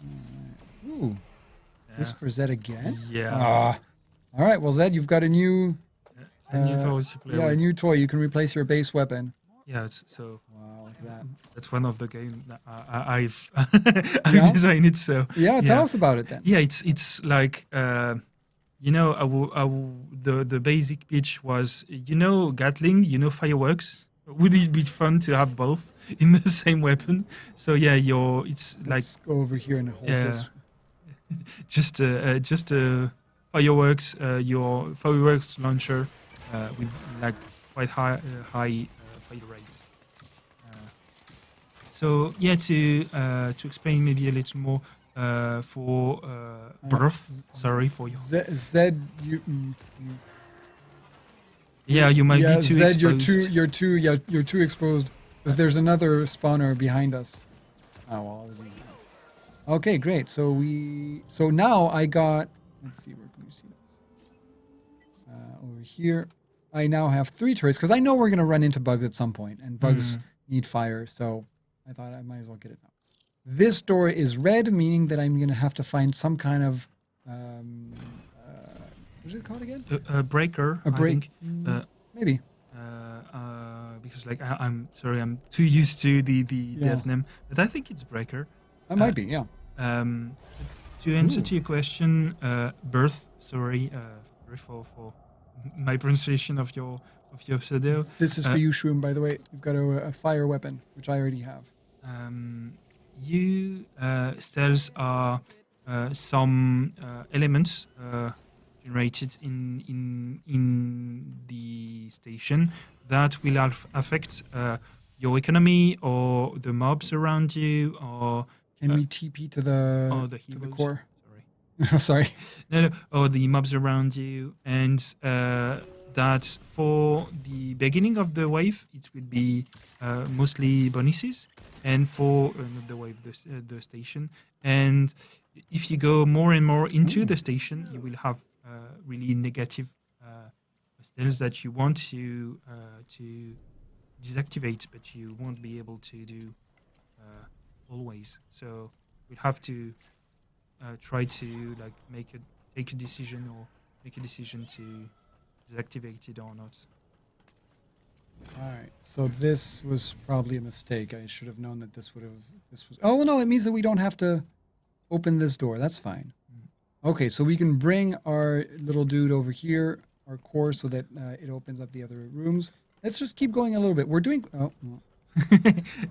All right. Ooh, this for Zed again? Yeah. All right, well, Zed, you've got a new... A new toy to play yeah, with. a new toy. You can replace your base weapon. Yeah, so Wow, look at that. that's one of the games I've Yeah? designed it. So Yeah, tell us about it then. yeah, it's like the basic pitch was, Gatling, fireworks. Would it be fun to have both in the same weapon? So yeah, it's like Let's go over here and hold this. just a fireworks, your fireworks launcher with like quite high fire rates. So yeah, to explain maybe a little more for birth. Sorry for you. Zed, you might be too Zed, exposed. you're too exposed. Because there's another spawner behind us. Oh well, this is okay, great. So now I got. Let's see, where can you see this? Over here, I now have 3 turrets because I know we're gonna run into bugs at some point, and bugs need fire. So I thought I might as well get it now. This door is red, meaning that I'm gonna have to find some kind of what is it called again? A breaker. A break? I think. Maybe. Because like I'm sorry, I'm too used to the dev name, but I think it's breaker. That might be, yeah. To answer to your question, birth. Sorry, for my pronunciation of your pseudo. This is for you, Shroom, by the way. You've got a fire weapon, which I already have. Cells are some elements generated in the station that will affect your economy or the mobs around you, or Can we TP to the the to the heroes. core? Sorry. Sorry. No, or the mobs around you, and that for the beginning of the wave, it will be mostly bonuses, and for not the wave, the station. And if you go more and more into the station, you will have really negative spells that you want to deactivate, but you won't be able to do always. So we'll have to try to like take a decision or make a decision to deactivate it or not. All right. So this was probably a mistake. I should have known that this was. Oh no! It means that we don't have to open this door. That's fine. Okay, so we can bring our little dude over here, our core, so that it opens up the other rooms. Let's just keep going a little bit. We're doing. Oh. No.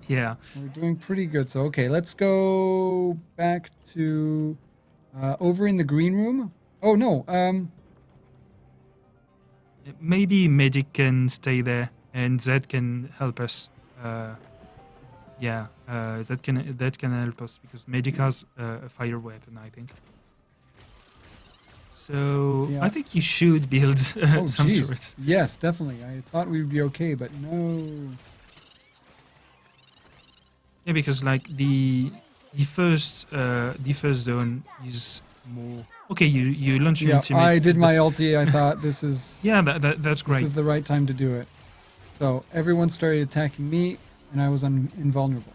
Yeah. We're doing pretty good. So okay, let's go back to over in the green room. Oh no. Maybe medic can stay there, and that can help us. That can help us because medic has a fire weapon, I think. So Yeah. I think you should build Oh some jeez. turrets. Yes, definitely. I thought we'd be okay, but no. Yeah, because like the first zone is more okay. You launch your Yeah, ultimate. I did my ulti. I thought this is Yeah, that's great. this is the right time to do it. So everyone started attacking me, and I was invulnerable.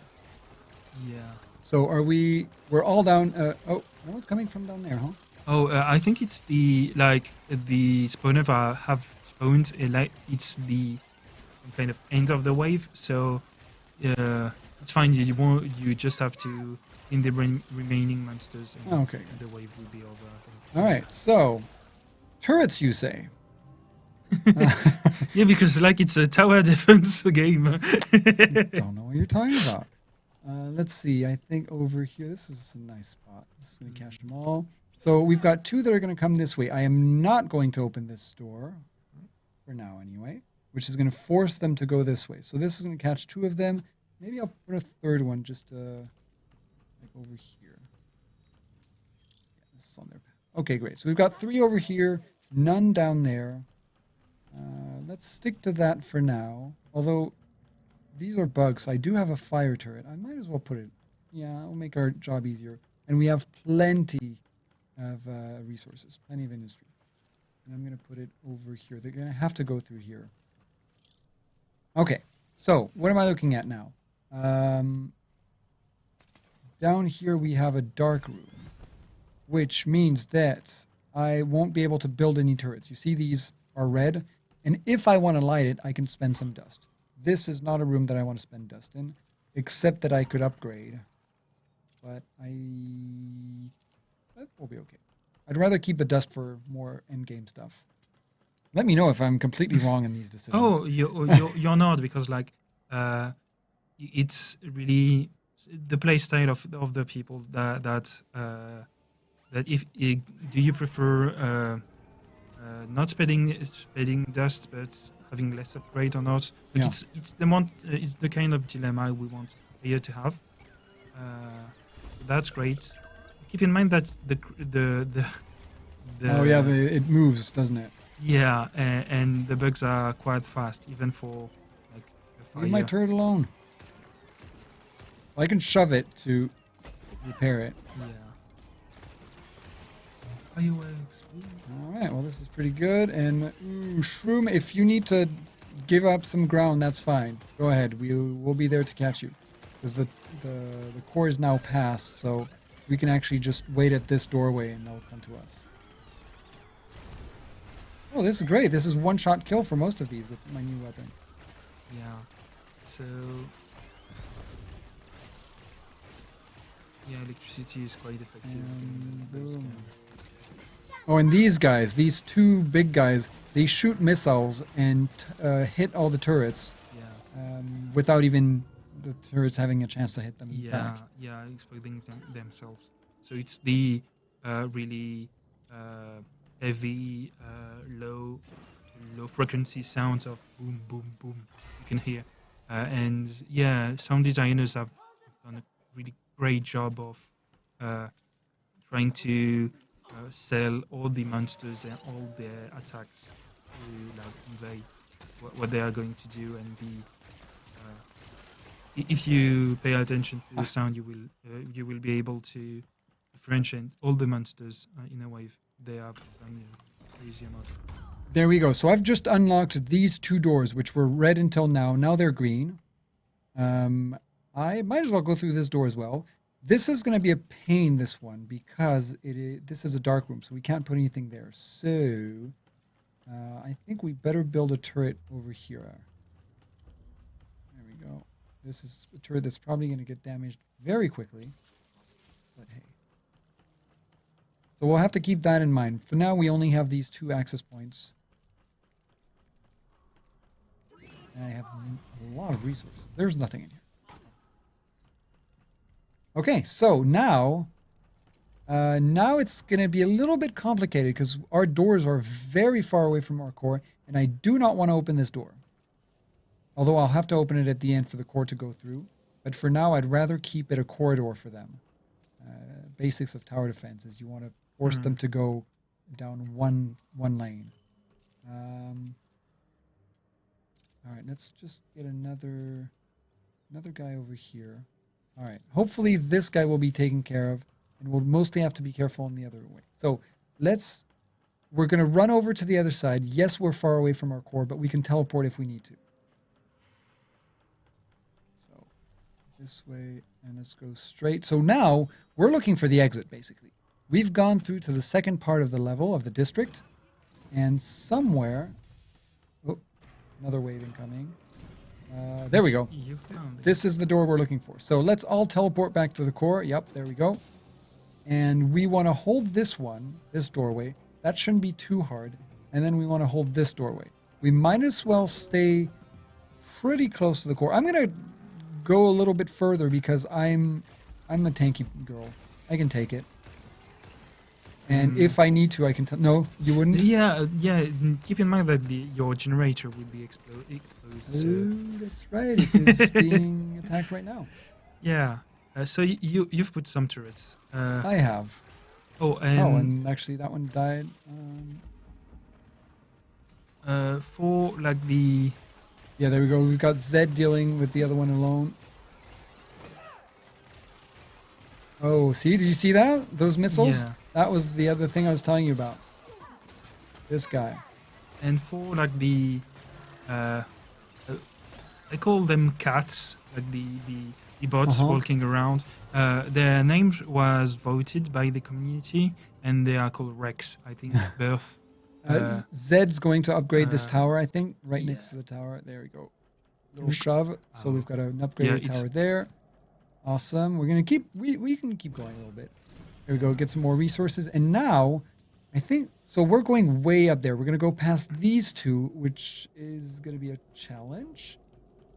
Yeah. So we're all down. Oh, no one's coming from down there, huh? Oh, I think it's the spawner that have spawned. It's the kind of end of the wave. So it's fine. You just have to in the remaining monsters. And Okay. The wave will be over. I think. All right. So turrets, you say? Yeah, because like it's a tower defense game. Don't know what you're talking about. Let's see. I think over here, this is a nice spot. This is going to catch them all. So we've got two that are going to come this way. I am not going to open this door, for now anyway, which is going to force them to go this way. So this is going to catch two of them. Maybe I'll put a third one just like over here. Yeah, this is on their path. Okay, great. So we've got three over here, none down there. Let's stick to that for now. Although these are bugs, so I do have a fire turret. I might as well put it. Yeah, it'll make our job easier. And we have plenty of resources, plenty of industry. And I'm going to put it over here. They're going to have to go through here. Okay, so what am I looking at now? Down here we have a dark room, which means that I won't be able to build any turrets. You see these are red, and if I want to light it, I can spend some dust. This is not a room that I want to spend dust in, except that I could upgrade. But that will be okay. I'd rather keep the dust for more end-game stuff. Let me know if I'm completely wrong in these decisions. Oh, you're not, because like it's really the play style of the people that if do you prefer not spreading dust but having less upgrade or not? Like Yeah. it's the kind of dilemma we want here to have. That's great. Keep in mind that the Oh yeah, it moves, doesn't it? yeah, and the bugs are quite fast, even for like a fire. Leave my turret alone. I can shove it to repair it. Yeah. Fireworks. All right, well this is pretty good. And Shroom, if you need to give up some ground, that's fine. Go ahead. We'll be there to catch you, because the core is now past, so we can actually just wait at this doorway and they'll come to us. Oh, this is great. This is one-shot kill for most of these with my new weapon. Yeah. So. Yeah, electricity is quite effective in And this boom. game. Oh, and these guys, these two big guys, they shoot missiles and hit all the turrets Yeah. without even the turrets having a chance to hit them back. Yeah, exploding themselves. So it's the really heavy, low frequency sounds of boom, boom, boom you can hear. And yeah, sound designers have done a really great job of trying to sell all the monsters and all their attacks to like convey what they are going to do, and if you pay attention to the sound, you will be able to differentiate all the monsters in a wave. They have crazy amount. There we go. So I've just unlocked these 2 doors, which were red until now. Now they're green. I might as well go through this door as well. This is going to be a pain, this one, because this is a dark room, so we can't put anything there. So I think we better build a turret over here. There we go. This is a turret that's probably going to get damaged very quickly. But hey. So we'll have to keep that in mind. For now, we only have these 2 access points. And I have a lot of resources. There's nothing in here. Okay, so now it's going to be a little bit complicated because our doors are very far away from our core, and I do not want to open this door. Although I'll have to open it at the end for the core to go through. But for now, I'd rather keep it a corridor for them. Basics of tower defense is you want to force them to go down one lane. All right, let's just get another guy over here. All right, hopefully this guy will be taken care of, and we'll mostly have to be careful in the other way. So we're going to run over to the other side. Yes, we're far away from our core, but we can teleport if we need to. So this way, and let's go straight. So now we're looking for the exit, basically. We've gone through to the second part of the level of the district, and somewhere... Oh, another wave incoming. There we go. You found it. This is the door we're looking for. So let's all teleport back to the core. Yep, there we go. And we want to hold this doorway. That shouldn't be too hard. And then we want to hold this doorway. We might as well stay pretty close to the core. I'm going to go a little bit further because I'm a tanky girl. I can take it. And if I need to, I can... No, you wouldn't? Yeah. Keep in mind that your generator will be exposed. Ooh, that's right. It is being attacked right now. Yeah. So you've put some turrets. I have. And actually that one died. for like the... Yeah, there we go. We've got Zed dealing with the other one alone. Oh, see? Did you see that? Those missiles? Yeah. That was the other thing I was telling you about. This guy. And for like the... I call them cats, like the bots walking around. Their name was voted by the community, and they are called Rex, I think, birth. Zed's going to upgrade this tower, I think, right next to the tower. There we go. Little shove. So we've got an upgraded tower there. Awesome. We're going to keep... We can keep going a little bit. There we go. Get some more resources. And now, I think... So we're going way up there. We're going to go past these two, which is going to be a challenge.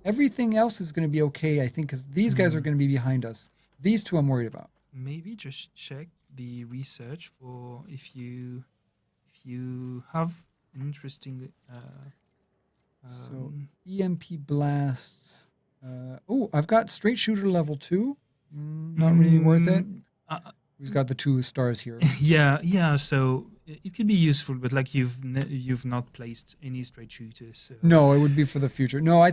Everything else is going to be okay, I think, because these guys are going to be behind us. These two I'm worried about. Maybe just check the research for if you have an interesting... so, EMP blasts... oh, I've got straight shooter level 2. Not really worth it. We've got the 2 stars here. Yeah. So it could be useful, but like you've not placed any straight shooters. So. No, it would be for the future. No, I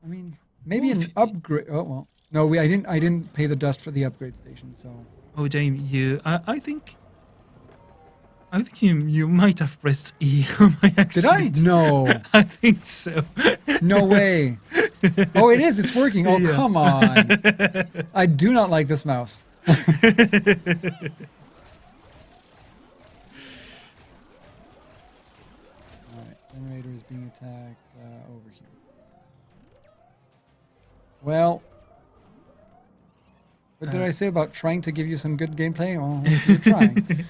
mean, maybe an upgrade. Oh well, no, I didn't pay the dust for the upgrade station. So. Oh, James, I think you might have pressed E on my accident. Did I? No. I think so. No way. Oh, it is. It's working. Oh, yeah. Come on. I do not like this mouse. All right. Generator is being attacked over here. Well, what did I say about trying to give you some good gameplay? Well, you're trying.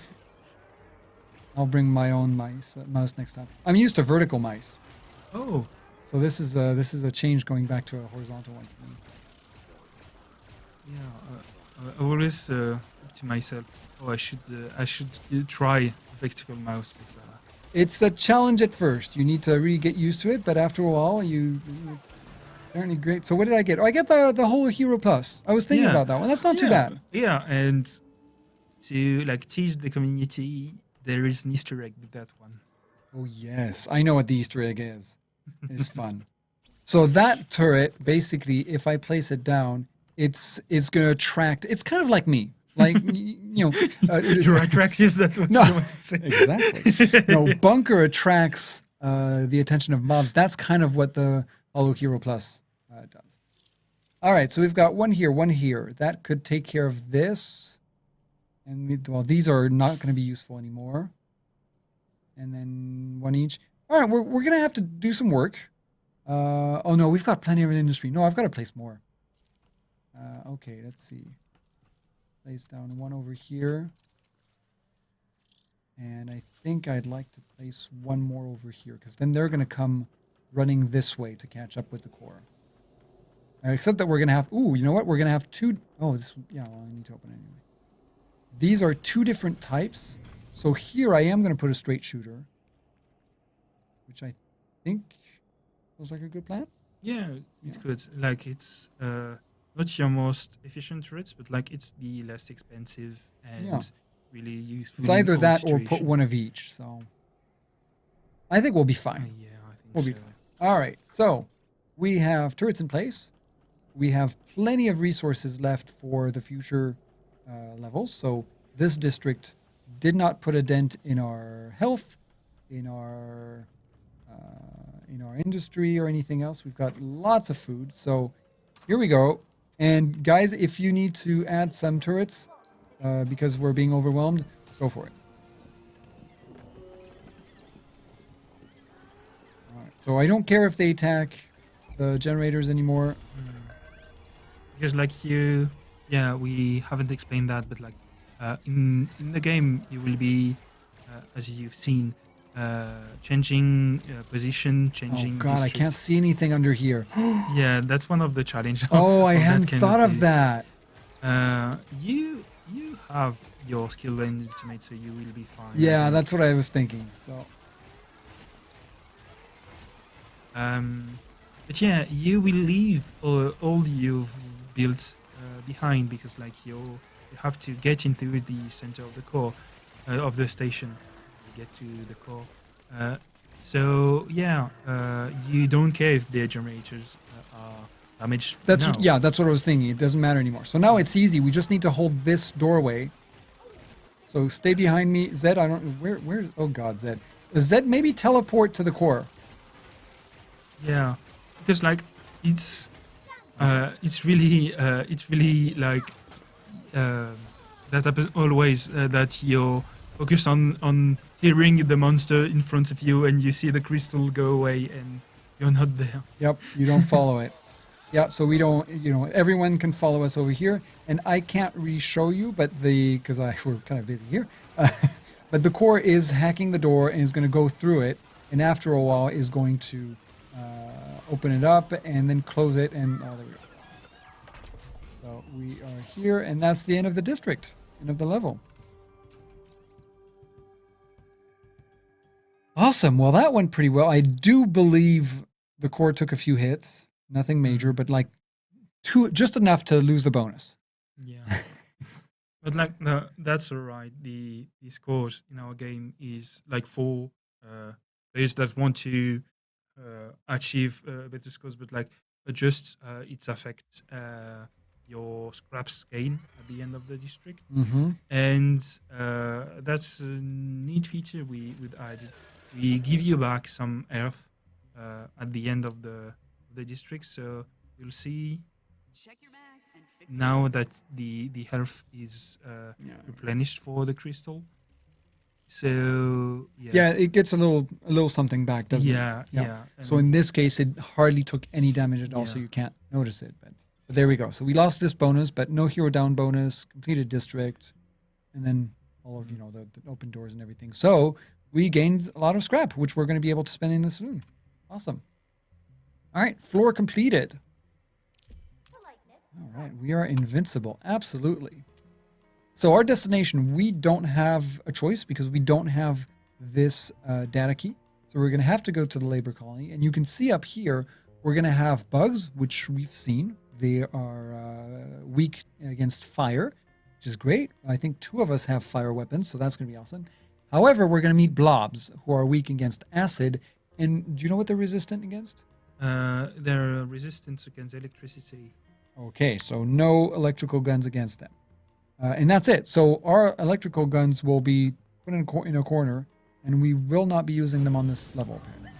I'll bring my own mouse next time. I'm used to vertical mice. Oh. So this is a change going back to a horizontal one for me. Yeah, I always to myself, I should try a vertical mouse. But, it's a challenge at first. You need to really get used to it, but after a while, it's apparently great. So what did I get? Oh, I get the whole Hero Plus. I was thinking about that one. That's not too bad. Yeah, and to like teach the community there is an Easter egg with that one. Oh yes, I know what the Easter egg is. It's fun. So that turret, basically, if I place it down, it's going to attract. It's kind of like me, like You're attractive. That's what No, you want to say. exactly. No, bunker attracts the attention of mobs. That's kind of what the Hollow Hero Plus does. All right, so we've got one here, one here. That could take care of this. And well, these are not going to be useful anymore. And then one each. All right, we're going to have to do some work. Oh no, we've got plenty of an industry. No, I've got to place more. Okay, let's see. Place down one over here. And I think I'd like to place one more over here, because then they're going to come running this way to catch up with the core. Except that we're going to have... Ooh, you know what? We're going to have two... Oh, this... Yeah, well, I need to open it anyway. These are two different types. So here I am going to put a straight shooter, which I think feels like a good plan. Yeah, it could. Like, it's not your most efficient turrets, but like it's the less expensive and really useful. It's either that or put one of each. So I think we'll be fine. Yeah, I think We'll so. be fine. All right. So we have turrets in place. We have plenty of resources left for the future levels. So this district did not put a dent in our health, in our industry or anything else. We've got lots of food. So here we go. And guys, if you need to add some turrets because we're being overwhelmed, go for it. All right. So I don't care if they attack the generators anymore. Because like we haven't explained that, but like in the game you will be, as you've seen, changing position, changing. Oh god, district. I can't see anything under here. Yeah, that's one of the challenges. Oh, I hadn't thought of that. You have your skill and ultimate, so you will be fine. Yeah, that's what I was thinking. So. But yeah, you will leave all you've built behind, because like you have to get into the center of the core of the station to get to the core. So yeah, you don't care if the generators are damaged. That's now. that's what I was thinking. It doesn't matter anymore. So now it's easy. We just need to hold this doorway. So stay behind me, Zed. I don't know where. Oh god, Zed. Zed, maybe teleport to the core. Yeah, because like it's really like that happens always, that you're focused on hearing the monster in front of you and you see the crystal go away and you're not there. Yep, you don't follow it. Yeah, so we don't, everyone can follow us over here, and I can't re-show you, but because we're kind of busy here, but the core is hacking the door and is going to go through it, and after a while is going to open it up and then close it, and there we go. So we are here, and that's the end of the district, end of the level. Awesome. Well, that went pretty well. I do believe the core took a few hits. Nothing major, but like just enough to lose the bonus. Yeah. But like, no, that's all right. The scores in our game is like for players that want to achieve better scores, but like adjust its affects your scraps gain at the end of the district. Mm-hmm. And that's a neat feature we added. We give you back some health at the end of the district, so you'll see now that the health is replenished for the crystal. So yeah, it gets a little something back, doesn't it? Yeah. So in this case, it hardly took any damage at all, so you can't notice it. But there we go. So we lost this bonus, but no hero down bonus, completed district, and then all of the open doors and everything. So we gained a lot of scrap, which we're going to be able to spend in the saloon. Awesome. All right, floor completed. All right, we are invincible. Absolutely. So our destination, we don't have a choice because we don't have this data key. So we're going to have to go to the labor colony. And you can see up here, we're going to have bugs, which we've seen. They are weak against fire. which is great. I think 2 of us have fire weapons, so that's going to be awesome. However, we're going to meet blobs who are weak against acid. And do you know what they're resistant against? They're resistant against electricity. Okay, so no electrical guns against them. And that's it. So our electrical guns will be put in a corner, and we will not be using them on this level, apparently.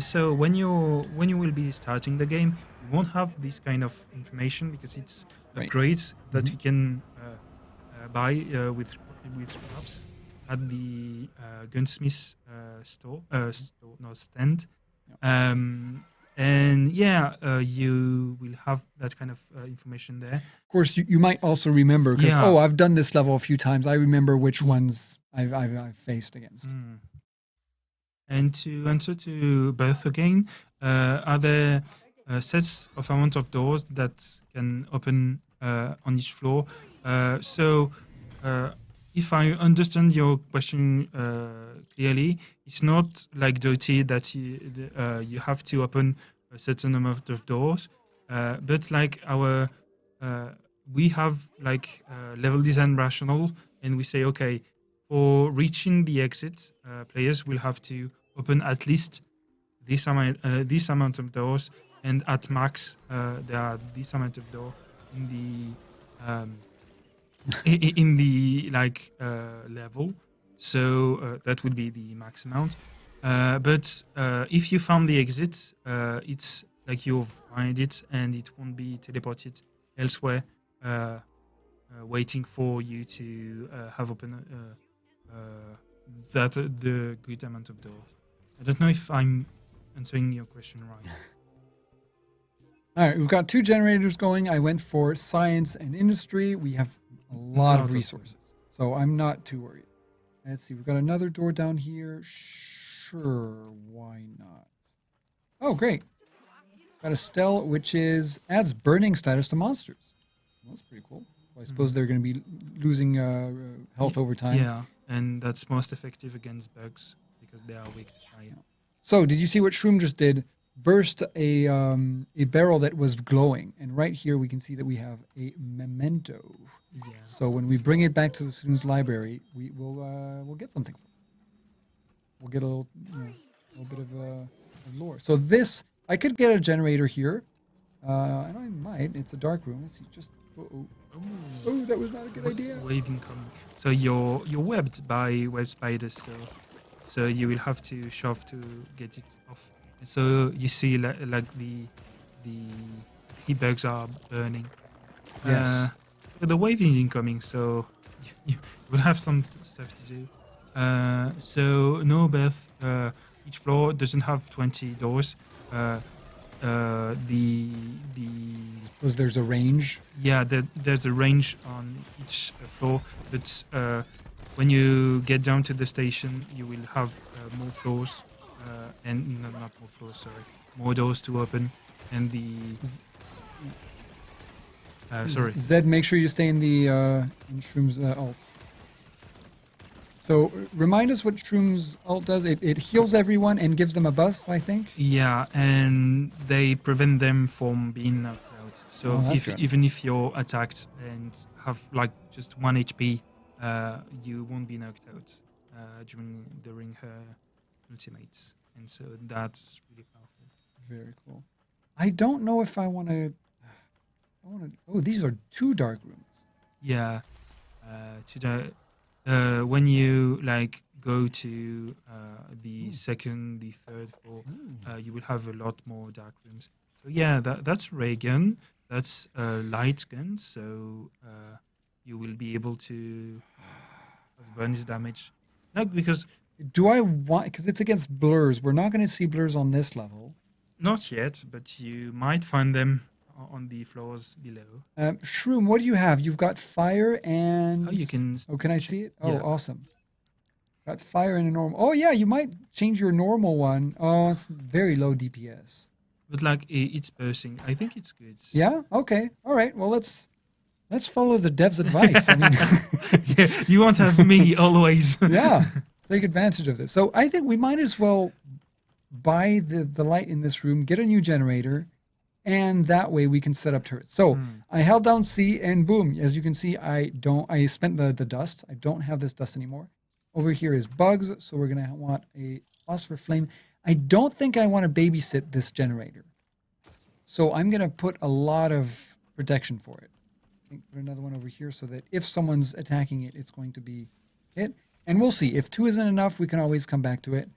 So when you will be starting the game, you won't have this kind of information because it's Right. upgrades that you can buy with scraps at the gunsmith stand. Yeah. And you will have that kind of information there. Of course, you might also remember, because, Yeah. I've done this level a few times. I remember which ones I've faced against. And to answer to both again, are there sets of amount of doors that can open on each floor? If I understand your question clearly, it's not like Dota that you have to open a certain amount of doors, but like we have like level design rational, and we say, okay, for reaching the exit, players will have to open at least this amount of doors, and at max there are this amount of door in the in the level, so that would be the max amount. But if you found the exit, it's like you've find it and it won't be teleported elsewhere, waiting for you to have open the good amount of doors. I don't know if I'm answering your question right. All right, we've got 2 generators going. I went for science and industry. We have a lot of resources, so I'm not too worried. Let's see, we've got another door down here. Sure, why not? Oh, great. Got a Stell, which adds burning status to monsters. Well, that's pretty cool. Well, I suppose they're going to be losing health over time. Yeah, and that's most effective against bugs because they are weak to fire. So, did you see what Shroom just did? Burst a barrel that was glowing, and right here we can see that we have a memento. Yeah. So when we bring it back to the student's library, we'll get something. We'll get a little bit of lore. So this, I could get a generator here, and I might. It's a dark room. Let's see. Just oh, that was not a good idea. Wave incoming. So you're webbed by web spiders. So you will have to shove to get it off. And so you see like the heat bugs are burning. Yes. But the wave is incoming, so you will have some stuff to do. So no, Beth. Each floor doesn't have 20 doors. Suppose there's a range. Yeah, there's a range on each floor, but when you get down to the station, you will have more floors, and not more floors, sorry, more doors to open, and Zed, make sure you stay in the in Shroom's ult. So remind us what Shroom's ult does. It heals everyone and gives them a buff, I think. Yeah, and they prevent them from being knocked out. So even if you're attacked and have like just 1 HP, you won't be knocked out during her ultimates, and so that's really powerful. Very cool. I don't know if I want to. Oh, these are 2 dark rooms. Yeah, when you like go to the second, the third floor, you will have a lot more dark rooms. So yeah, that's ray gun, that's light gun. So you will be able to have bonus damage. Not because do I want, because it's against blurs. We're not going to see blurs on this level. Not yet, but you might find them on the floors below. Shroom, what do you have? You've got fire and... Oh, you can... Oh, can I see it? Oh, yeah. Awesome. Got fire and a normal... Oh, yeah, you might change your normal one. Oh, it's very low DPS. But, like, it's bursting. I think it's good. Yeah? Okay. All right. Well, let's follow the dev's advice. I mean... yeah, you won't have me always. Yeah. Take advantage of this. So I think we might as well buy the light in this room, get a new generator, and that way we can set up turrets. So I held down C, and boom, as you can see, I spent the dust. I don't have this dust anymore. Over here is bugs, so we're going to want a phosphor flame. I don't think I want to babysit this generator. So I'm going to put a lot of protection for it. I think put another one over here so that if someone's attacking it, it's going to be hit. And we'll see. If 2 isn't enough, we can always come back to it.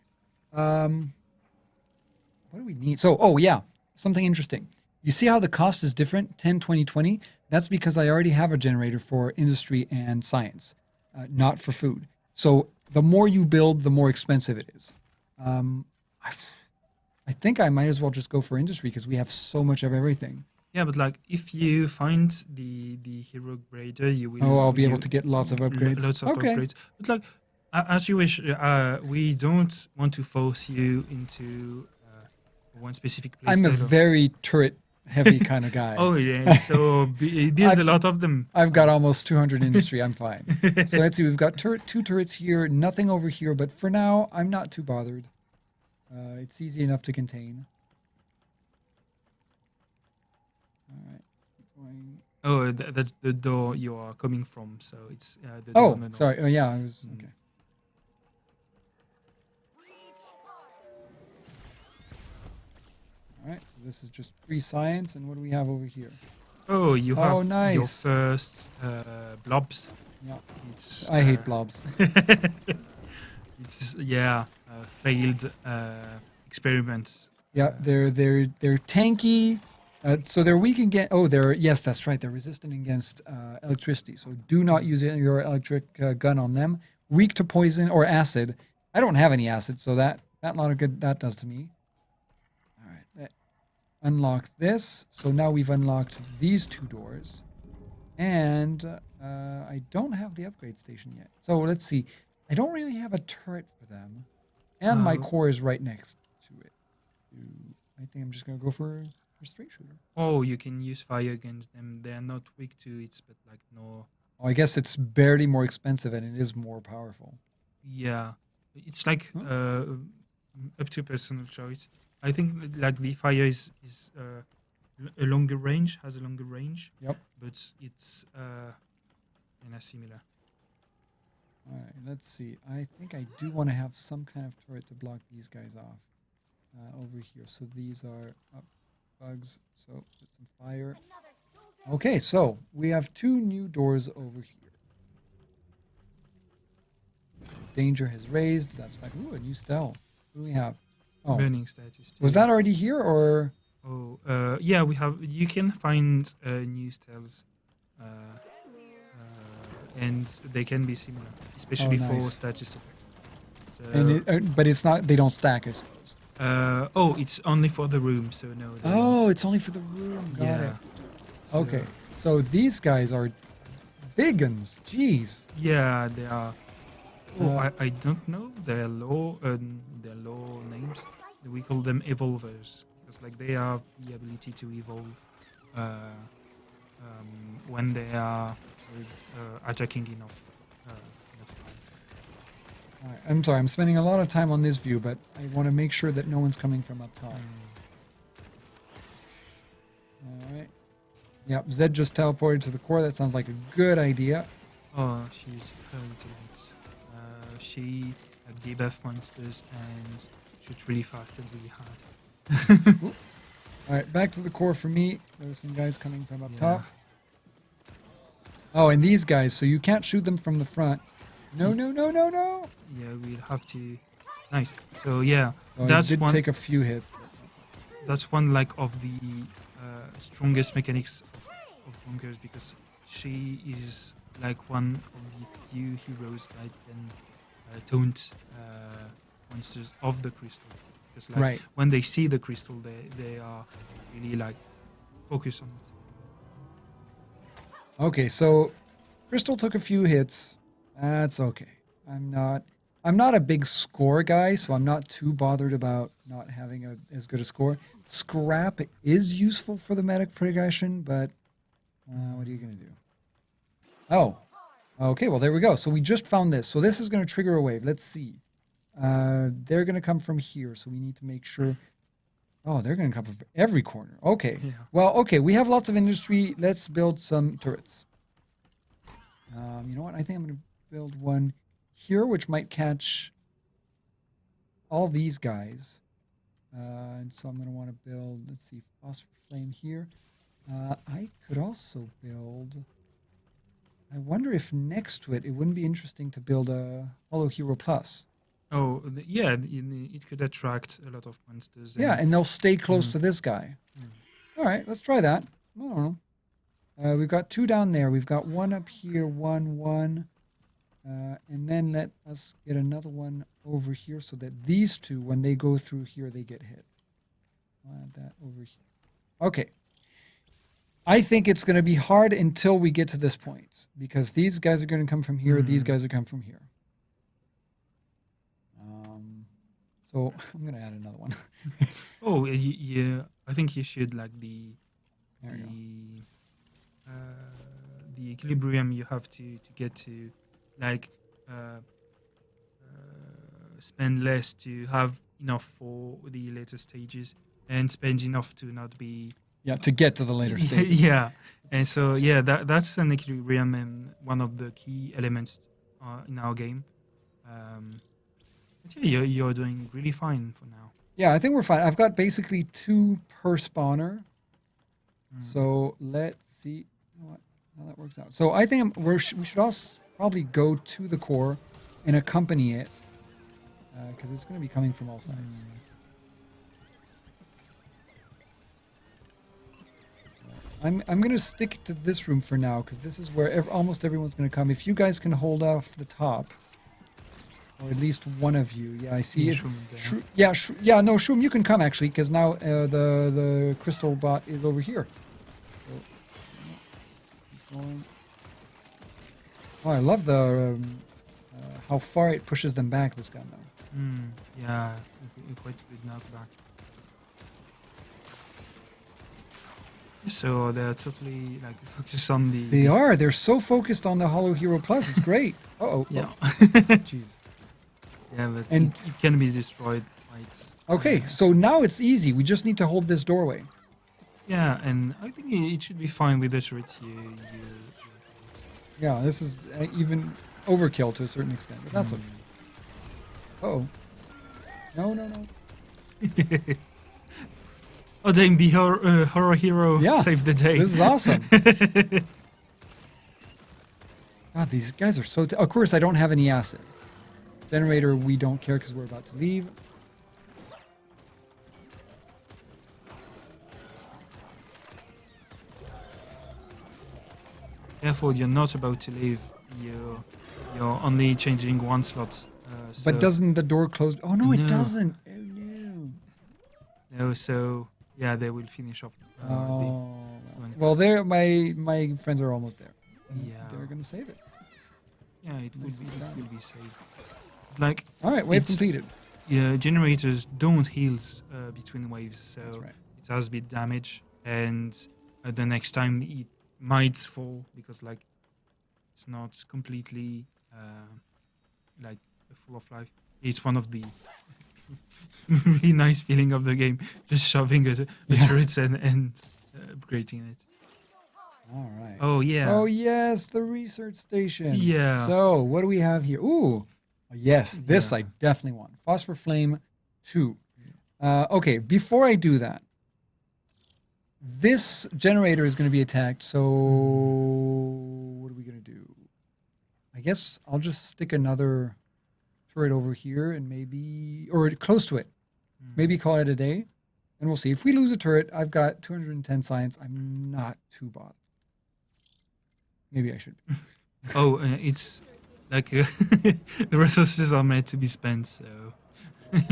What do we need? So, oh yeah, something interesting. You see how the cost is different, 10, 20, 20? That's because I already have a generator for industry and science, not for food. So the more you build, the more expensive it is. I think I might as well just go for industry because we have so much of everything. Yeah, but like if you find the hero grader, you will. Oh, I'll be able to get lots of upgrades. Lots of upgrades. But like as you wish. We don't want to force you into one specific place. I'm a very turret-heavy kind of guy. Oh yeah, so build a lot of them. I've got almost 200 industry. I'm fine. So let's see. We've got 2 turrets here. Nothing over here. But for now, I'm not too bothered. It's easy enough to contain. All right. Let's keep going. Oh, that's the door you are coming from. So it's the door Oh, on the north. sorry. Oh, yeah. I was okay. All right. So this is just free science, and what do we have over here? Oh, you have nice. your first blobs. Yeah. It's, I hate blobs. It's failed experiments. Yeah, they're tanky. So they're weak against. Oh, yes, that's right. They're resistant against electricity. So do not use your electric gun on them. Weak to poison or acid. I don't have any acid, so that lot of good that does to me. All right, unlock this. So now we've unlocked these 2 doors, and I don't have the upgrade station yet. So let's see. I don't really have a turret for them, and my core is right next to it. I think I'm just gonna go for a straight shooter. Oh, you can use fire against them. They are not weak to it, but like no. Oh, I guess it's barely more expensive and it is more powerful. Yeah, it's like up to personal choice. I think like the fire is a longer range, has a longer range. Yep. But it's similar. All right, let's see. I think I do want to have some kind of turret to block these guys off over here. So these are bugs. So put some fire. Okay, so we have 2 new doors over here. Danger has raised. That's fine. Ooh, a new stele. What do we have? Oh, Burning status. was that already here or? Oh, yeah, we have. You can find new steles. And they can be similar, especially for nice. status effect. So, And but it's not. They don't stack, I suppose. It's only for the room, so no. Oh, it's only for the room. Got it. Okay, so these guys are big uns. Jeez. Yeah, they are. Oh, I don't know their law names. We call them evolvers because like they have the ability to evolve when they are attacking enough times. All right, I'm sorry. I'm spending a lot of time on this view, but I want to make sure that no one's coming from up top. All right. Yep, Zed just teleported to the core. That sounds like a good idea. Oh, she's very intelligent. She debuff monsters and shoots really fast and really hard. All right, back to the core for me. There's some guys coming from up top. Oh, and these guys, so you can't shoot them from the front. No, no, no, no, no. Yeah, we'll have to. Nice. So yeah, So that's I did one. take a few hits. That's one like of the strongest mechanics of bunkers because she is like one of the few heroes that can taunt monsters of the crystal. Because like Right. when they see the crystal, they are really like focused on it. Okay, so Crystal took a few hits. That's okay. I'm not a big score guy, so I'm not too bothered about not having as good a score. Scrap is useful for the medic progression, but what are you going to do? Oh, okay, well, there we go. So we just found this. So this is going to trigger a wave. Let's see. They're going to come from here, so we need to make sure. Oh, they're going to cover every corner. Okay. Yeah. Well, okay, we have lots of industry. Let's build some turrets. You know what? I think I'm going to build one here, which might catch all these guys. And so I'm going to want to build, let's see, phosphor flame here. I could also build, I wonder if next to it, it wouldn't be interesting to build a Hollow Hero Plus. Oh, yeah, it could attract a lot of monsters. Yeah, and they'll stay close Mm. to this guy. Mm. All right, let's try that. I don't know. We've got 2 down there. We've got 1 up here, 1. And then let us get another one over here so that these 2, when they go through here, they get hit. I'll add that over here. Okay. I think it's going to be hard until we get to this point because these guys are going to come from here. These guys are coming from here. So I'm going to add another one. Oh, yeah. I think you should like the There we go. the equilibrium you have to get to, like spend less to have enough for the later stages, and spend enough to not be. Yeah, to get to the later stage. Yeah, and so yeah, that's an equilibrium and one of the key elements in our game. But yeah, you're doing really fine for now. Yeah, I think we're fine. I've got basically 2 per spawner. So let's see how that works out. So I think we should also probably go to the core and accompany it because it's going to be coming from all sides. I'm going to stick to this room for now because this is where almost everyone's going to come. If you guys can hold off the top, or at least one of you. Yeah, I see. Shroom Yeah, no, Shroom, you can come actually because now the crystal bot is over here. So, keep going. Oh, I love the how far it pushes them back. This gun now. Yeah, quite good knockback. So they're totally like focused on the. They're so focused on the Hollow Hero Plus. It's great. Yeah. Jeez. Yeah, but And- it can be destroyed. Okay, so now it's easy. We just need to hold this doorway. Yeah, and I think it should be fine with the turret. Yeah, this is even overkill to a certain extent, but that's okay. Uh-oh. No. Oh, dang, the horror hero saved the day. This is awesome. God, these guys are so... of course, I don't have any acid. Generator, we don't care because we're about to leave. Careful, you're not about to leave. You're only changing 1 slot. But doesn't the door close? Oh, no, it No. doesn't. Oh, no. No, so yeah, they will finish up. Well, my friends are almost there. Yeah. They're going to save it. Yeah, it will Nicely done. be safe. Like, All right, wave It's- completed. yeah, generators don't heal between waves, so That's right. it has bit damage, and the next time it might fall because like it's not completely like full of life. It's one of the really nice feeling of the game, just shoving a turret and upgrading it. All right. Oh yeah. Oh, yes, the research station. Yeah. So, what do we have here? Ooh, yes, this Yeah. I definitely want. Phosphor Flame 2. Okay, before I do that, this generator is going to be attacked, so what are we going to do? I guess I'll just stick another turret over here and maybe, or close to it. Maybe call it a day, and we'll see. If we lose a turret, I've got 210 science. I'm not too bothered. Maybe I should be. Oh, it's like the resources are meant to be spent, so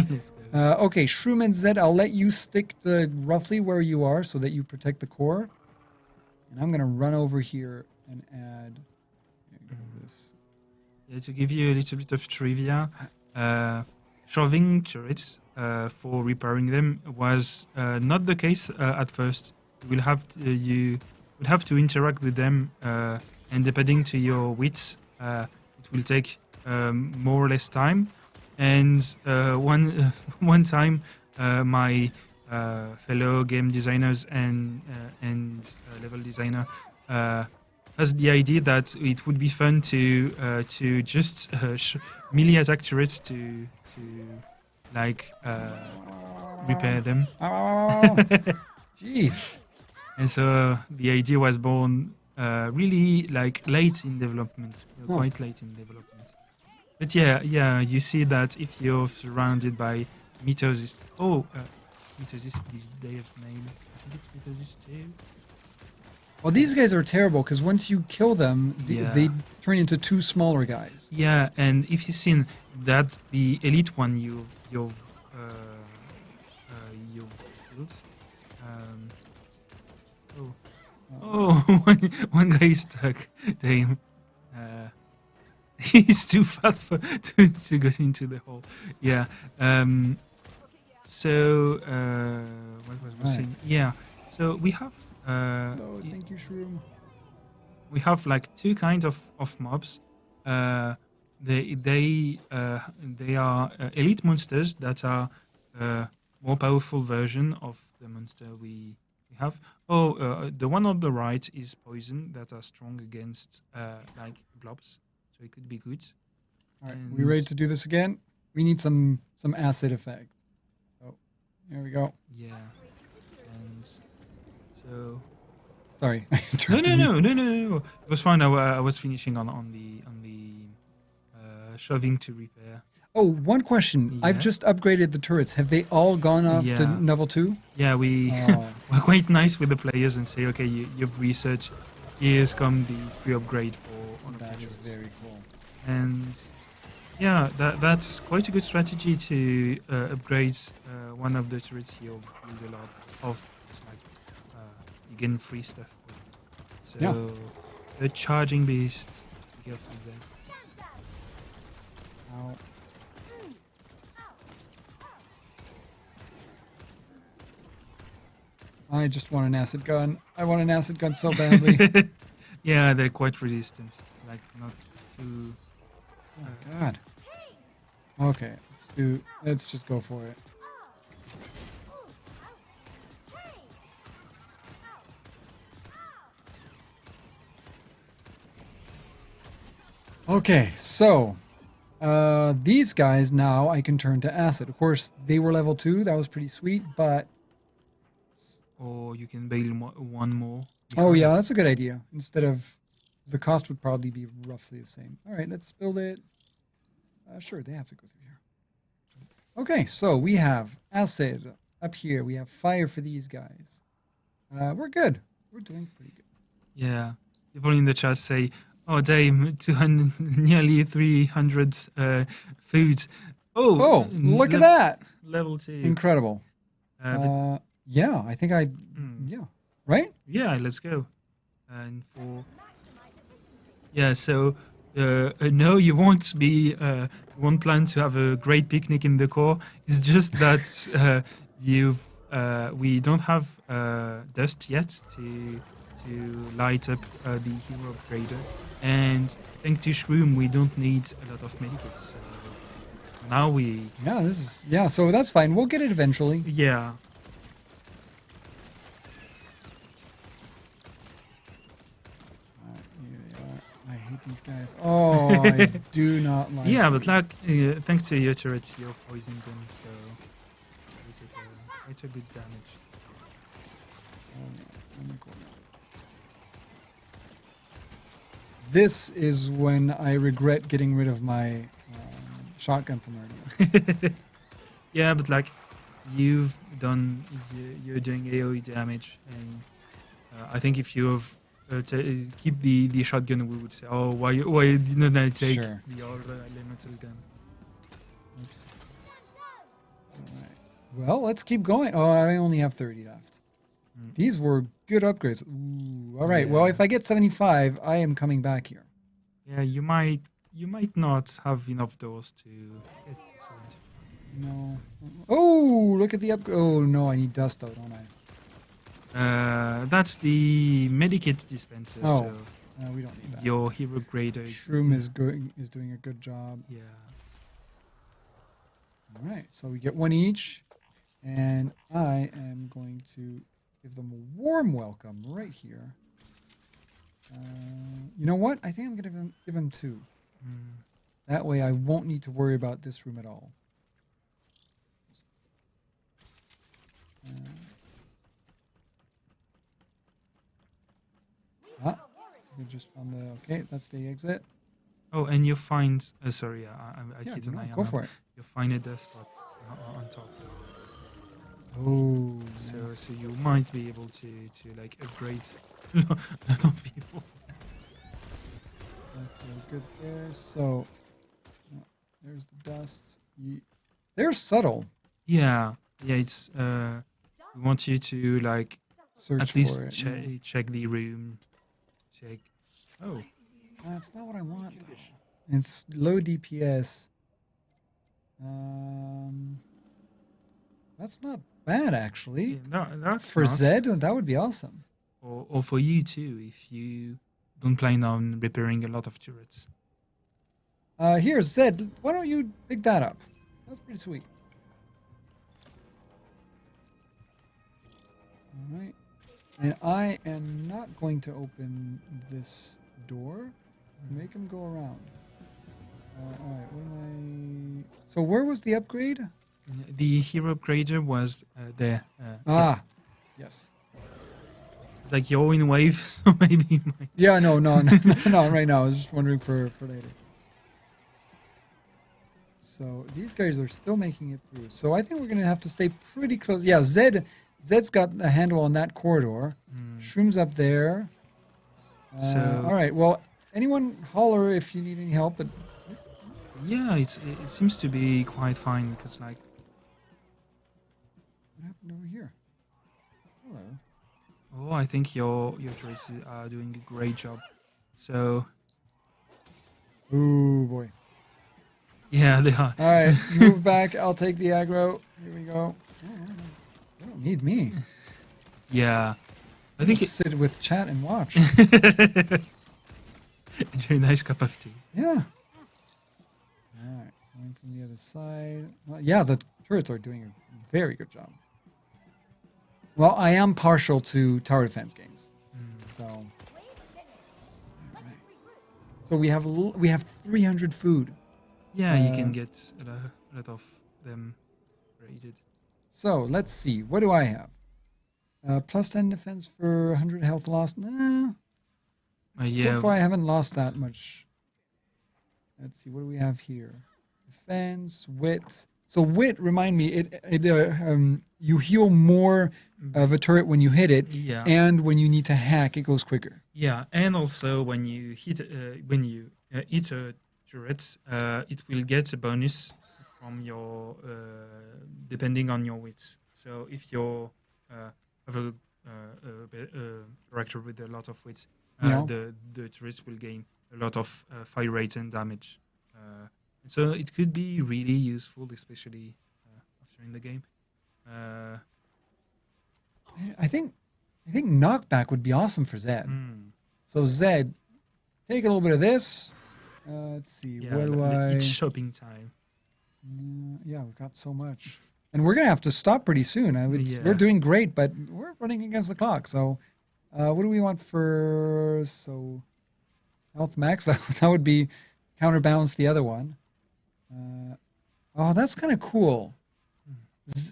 let's go. Okay, Shroom and Zed, I'll let you stick to roughly where you are so that you protect the core. And I'm going to run over here and add this. Yeah, to give you a little bit of trivia, shoving turrets for repairing them was not the case at first. You will have to interact with them, and depending to your wits, it will take more or less time. And one time, my fellow game designers and level designer has the idea that it would be fun to just melee attack turrets to like repair them. Oh, jeez. And so the idea was born really like late in development, quite late in development. But yeah, you see that if you're surrounded by mitosis, mitosis, this day of name, I think it's mitosis 2. Well, these guys are terrible because once you kill them, they turn into two smaller guys. Yeah, and if you've seen that the elite one you've killed. One guy is stuck. Damn. He's too fat to go into the hole. Yeah. So what was I saying? Yeah. So we have. Oh, thank you, Shroom. We have like two kinds of mobs. They are elite monsters that are more powerful version of the monster we have. The one on the right is poison that are strong against like blobs, so it could be good. All right, we ready to do this again? We need some acid effect. Oh, here we go. Yeah, and so. Sorry. No. It was fine. I was finishing on the shoving to repair. Oh, one question. Yeah. I've just upgraded the turrets. Have they all gone up to level 2? Yeah, we were quite nice with the players and say, okay, you've researched. Here's come the free upgrade for honor That is players. very cool. And yeah, that's quite a good strategy to upgrade one of the turrets you've used a lot of. Like, you get free stuff. So the charging beast. Be careful with that. Ow. I just want an acid gun. I want an acid gun so badly. Yeah, they're quite resistant. Like not too. Oh God. Okay, let's just go for it. Okay, so these guys now I can turn to acid. Of course, they were level 2. That was pretty sweet, but Or you can bail one more. oh yeah, that's a good idea. Instead of the cost would probably be roughly the same. All right, let's build it. Sure, they have to go through here. Okay, so we have acid up here. We have fire for these guys. We're good. We're doing pretty good. Yeah. People in the chat say, "Oh, damn, 200, nearly 300 foods." Oh, look at that! Level 2. Incredible. Yeah, I think yeah, right? Yeah, let's go. And for so no, you won't be won't plan to have a great picnic in the core. It's just that we don't have dust yet to light up the hero upgrader, and thanks to Shroom, we don't need a lot of medikits. So now so that's fine. We'll get it eventually. Yeah. I hate these guys. Oh, I do not like. Yeah, but like thanks to your turrets, you're poisoned them, so it's a good damage. Oh, no. Let me go now. This is when I regret getting rid of my shotgun from earlier. Yeah, but like you're doing AoE damage, and I think if you have keep the shotgun, we would say, oh, why didn't I take Sure. the other elemental gun? Oops. All right. Well, let's keep going. Oh, I only have 30 left. These were good upgrades. Ooh, all right. Yeah. Well, if I get 75, I am coming back here. Yeah, you might not have enough doors to get to 70. No. Oh, look at the upgrade. Oh, no, I need dust, though, don't I? That's the medikit dispenser. Oh, so no, we don't need that. your hero grader Shroom is doing a good job. Yeah. All right, so we get one each. And I am going to give them a warm welcome right here. You know what? I think I'm going to give him 2. That way I won't need to worry about this room at all. We just found the... Okay, that's the exit. Oh, and you find... sorry, I Yeah, kid on no, I am go for it. You find a spot on top. Oh, So nice. so you might be able to like upgrade a lot of people. Okay, good there. So, there's the dust. They're subtle. Yeah, it's we want you to like Search at least for it. Yeah. check the room. Check. Oh, That's not what I want. Though. It's low DPS. That's not bad actually. yeah, no, that's For not. Zed, that would be awesome. Or for you too, if you don't plan on repairing a lot of turrets. Here, Zed, why don't you pick that up? That's pretty sweet. All right. And I am not going to open this door. Make him go around. All right, what am I... So where was the upgrade? The hero upgrader was there. Yes. It's like you're in wave, so maybe you might. Yeah, no, not right now. I was just wondering for later. So these guys are still making it through. So I think we're going to have to stay pretty close. Yeah, Zed's got a handle on that corridor. Shroom's up there. So- all right, well, anyone holler if you need any help. But Yeah, it seems to be quite fine because like what happened over here? Hello. oh, I think your choices are doing a great job. So Oh boy. yeah, they are. All right, move back. I'll take the aggro. Here we go. They don't need me. Yeah, I think Just sit with chat and watch. enjoy a nice cup of tea. Yeah. All right, going from the other side. Well, yeah, the turrets are doing a very good job. Well, I am partial to tower defense games, so. All right. So we have 300 food. Yeah, you can get a lot of them raided. So let's see. What do I have? Plus 10 defense for 100 health lost. Nah. Yeah, So far, I haven't lost that much. Let's see. What do we have here? Defense, wit. So wit, remind me, you heal more of a turret when you hit it, yeah, and when you need to hack, it goes quicker. yeah, and also when you hit a turret, it will get a bonus from your depending on your wits. So if you have a character with a lot of wits, Yeah. the turrets will gain a lot of fire rate and damage. So it could be really useful, especially after in the game. I think knockback would be awesome for Zed. So Zed, take a little bit of this. Let's see. Yeah, Where do I? it's shopping time. Yeah, we've got so much, and we're gonna have to stop pretty soon. Yeah. We're doing great, but we're running against the clock. So, what do we want for health max? That would be counterbalance the other one. Oh, that's kind of cool.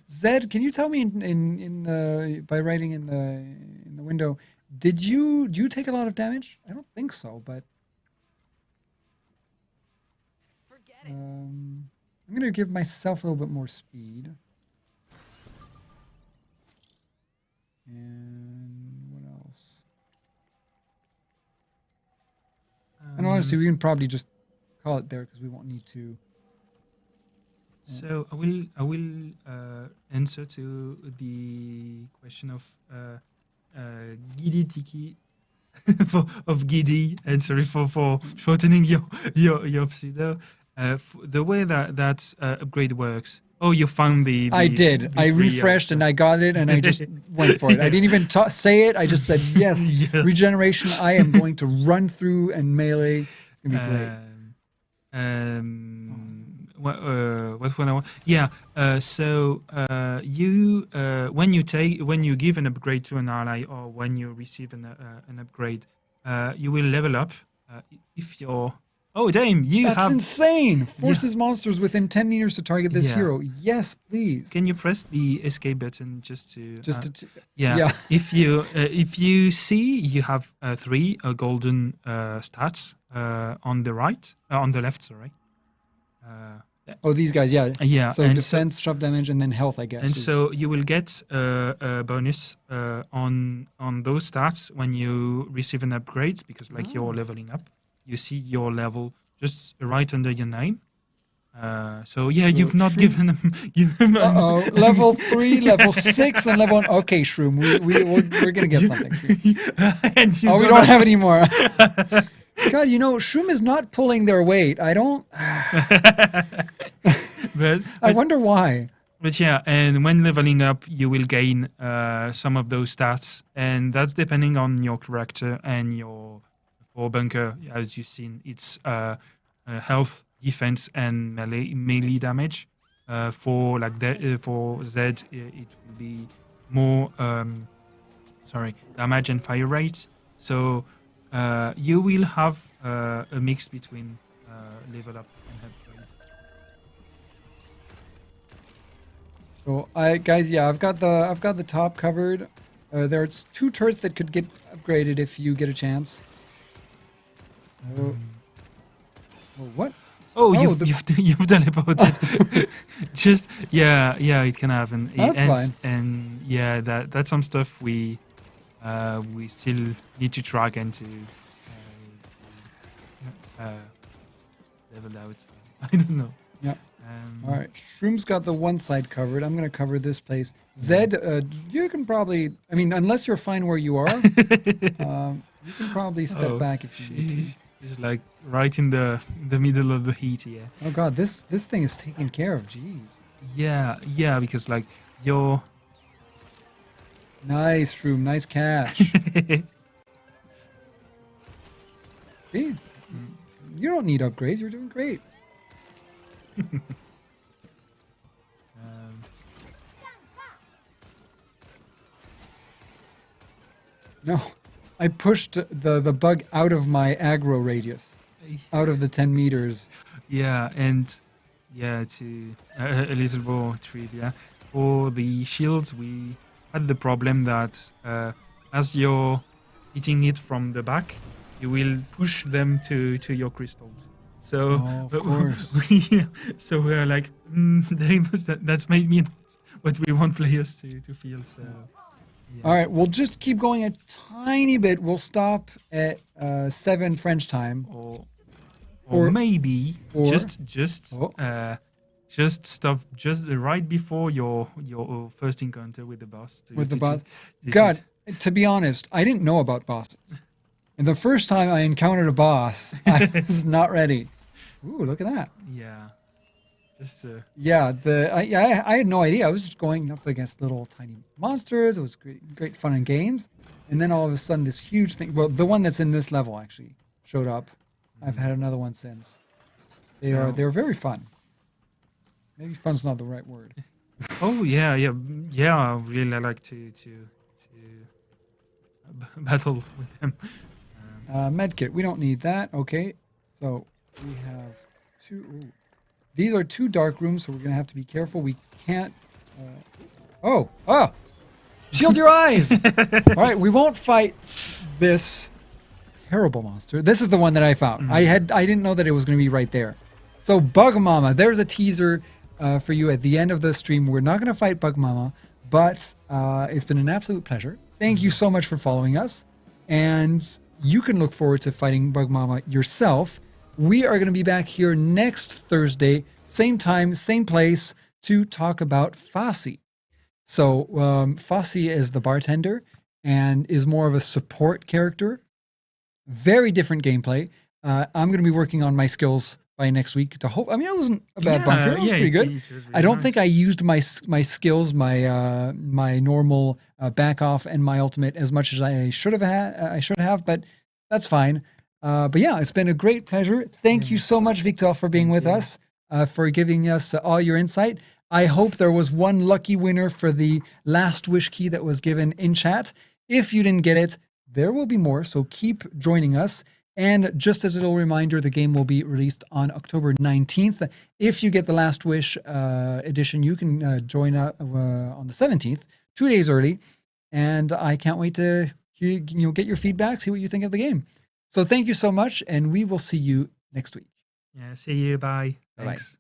Zed, can you tell me in the by writing in the window? Do you take a lot of damage? I don't think so, but I'm gonna give myself a little bit more speed. And what else? And honestly, we can probably just call it there because we won't need to. So I will answer to the question of Giddy Tiki of Giddy, and sorry for shortening your pseudo. The way that upgrade works. Oh, you found the I did. I refreshed and I got it, and I just went for it. I didn't even say it. I just said yes. Yes. Regeneration. I am going to run through and melee. It's gonna be great. what would I want? Yeah. You when you give an upgrade to an ally, or when you receive an upgrade, you will level up. If you're Dame, you That's have. insane. Forces monsters within 10 meters to target this Yeah. hero. Yes, please. Can you press the escape button just to? Yeah. Yeah. If you see, you have 3 golden stats on the right, on the left. Sorry. Oh, these guys, yeah. Yeah. So and defense, shove damage, and then health, I guess. And is- so you will get a bonus on those stats when you receive an upgrade, because you're leveling up. You see your level just right under your name. So you've not given them. Level 3, level 6, and level 1. Okay, Shroom, we're gonna get something. And you We don't have any more. God, Shroom is not pulling their weight. I don't. I wonder why. But yeah, and when leveling up, you will gain some of those stats, and that's depending on your character and your. For bunker, as you've seen, it's health, defense, and melee damage. For Z, it will be more damage and fire rate. So you will have a mix between level up and upgrade. So I've got the top covered. There's 2 turrets that could get upgraded if you get a chance. What? You've teleported. Just it can happen. That's fine. And that's some stuff we still need to track and to level out. I don't know. Yeah. All right. Shroom's got the one side covered. I'm going to cover this place. Zed, you can probably. I mean, unless you're fine where you are, you can probably step back if you need to. It's like right in the middle of the heat here. Oh God, this thing is taken care of. Jeez. Yeah, because you're nice, Shroom. Nice catch. See, you don't need upgrades. You're doing great. No, I pushed the bug out of my aggro radius, out of the 10 meters. Yeah, and to a little more trivia. For the shields, we had the problem that as you're hitting it from the back, you will push them to your crystals. So, of course. So we're like, that's made me what we want players to feel. So. Yeah. All right, we'll just keep going a tiny bit. We'll stop at 7 French time, or maybe just stop just right before your first encounter with the boss. God, to be honest, I didn't know about bosses, and the first time I encountered a boss, I was not ready. Ooh, look at that! Yeah. I had no idea. I was just going up against little tiny monsters. It was great fun and games. And then all of a sudden, this huge thing. Well, the one that's in this level actually showed up. I've had another one since. They're very fun. Maybe fun's not the right word. Yeah. I really like to battle with them. Medkit. We don't need that. Okay. So we have 2. Ooh. These are 2 dark rooms, so we're going to have to be careful. We can't... Shield your eyes! All right, we won't fight this terrible monster. This is the one that I found. Mm-hmm. I didn't know that it was going to be right there. So Bug Mama, there's a teaser for you at the end of the stream. We're not going to fight Bug Mama, but it's been an absolute pleasure. Thank you so much for following us. And you can look forward to fighting Bug Mama yourself. We are going to be back here next Thursday, same time, same place, to talk about Fassi. So Fassi is the bartender and is more of a support character. Very different gameplay. I'm going to be working on my skills by next week to hope. I mean, it wasn't a bad bunker. It was pretty good. Really I don't think I used my skills, my normal back off and my ultimate as much as I should have, but that's fine. But yeah, it's been a great pleasure. Thank you so much, Victor, for being with us. for giving us all your insight. I hope there was one lucky winner for the last wish key that was given in chat. If you didn't get it, there will be more, so keep joining us. And just as a little reminder, the game will be released on October 19th. If you get the Last Wish edition, you can join on the 17th, 2 days early. And I can't wait to hear, get your feedback, see what you think of the game. So thank you so much, and we will see you next week. Yeah, see you. Bye. Bye-bye. Thanks.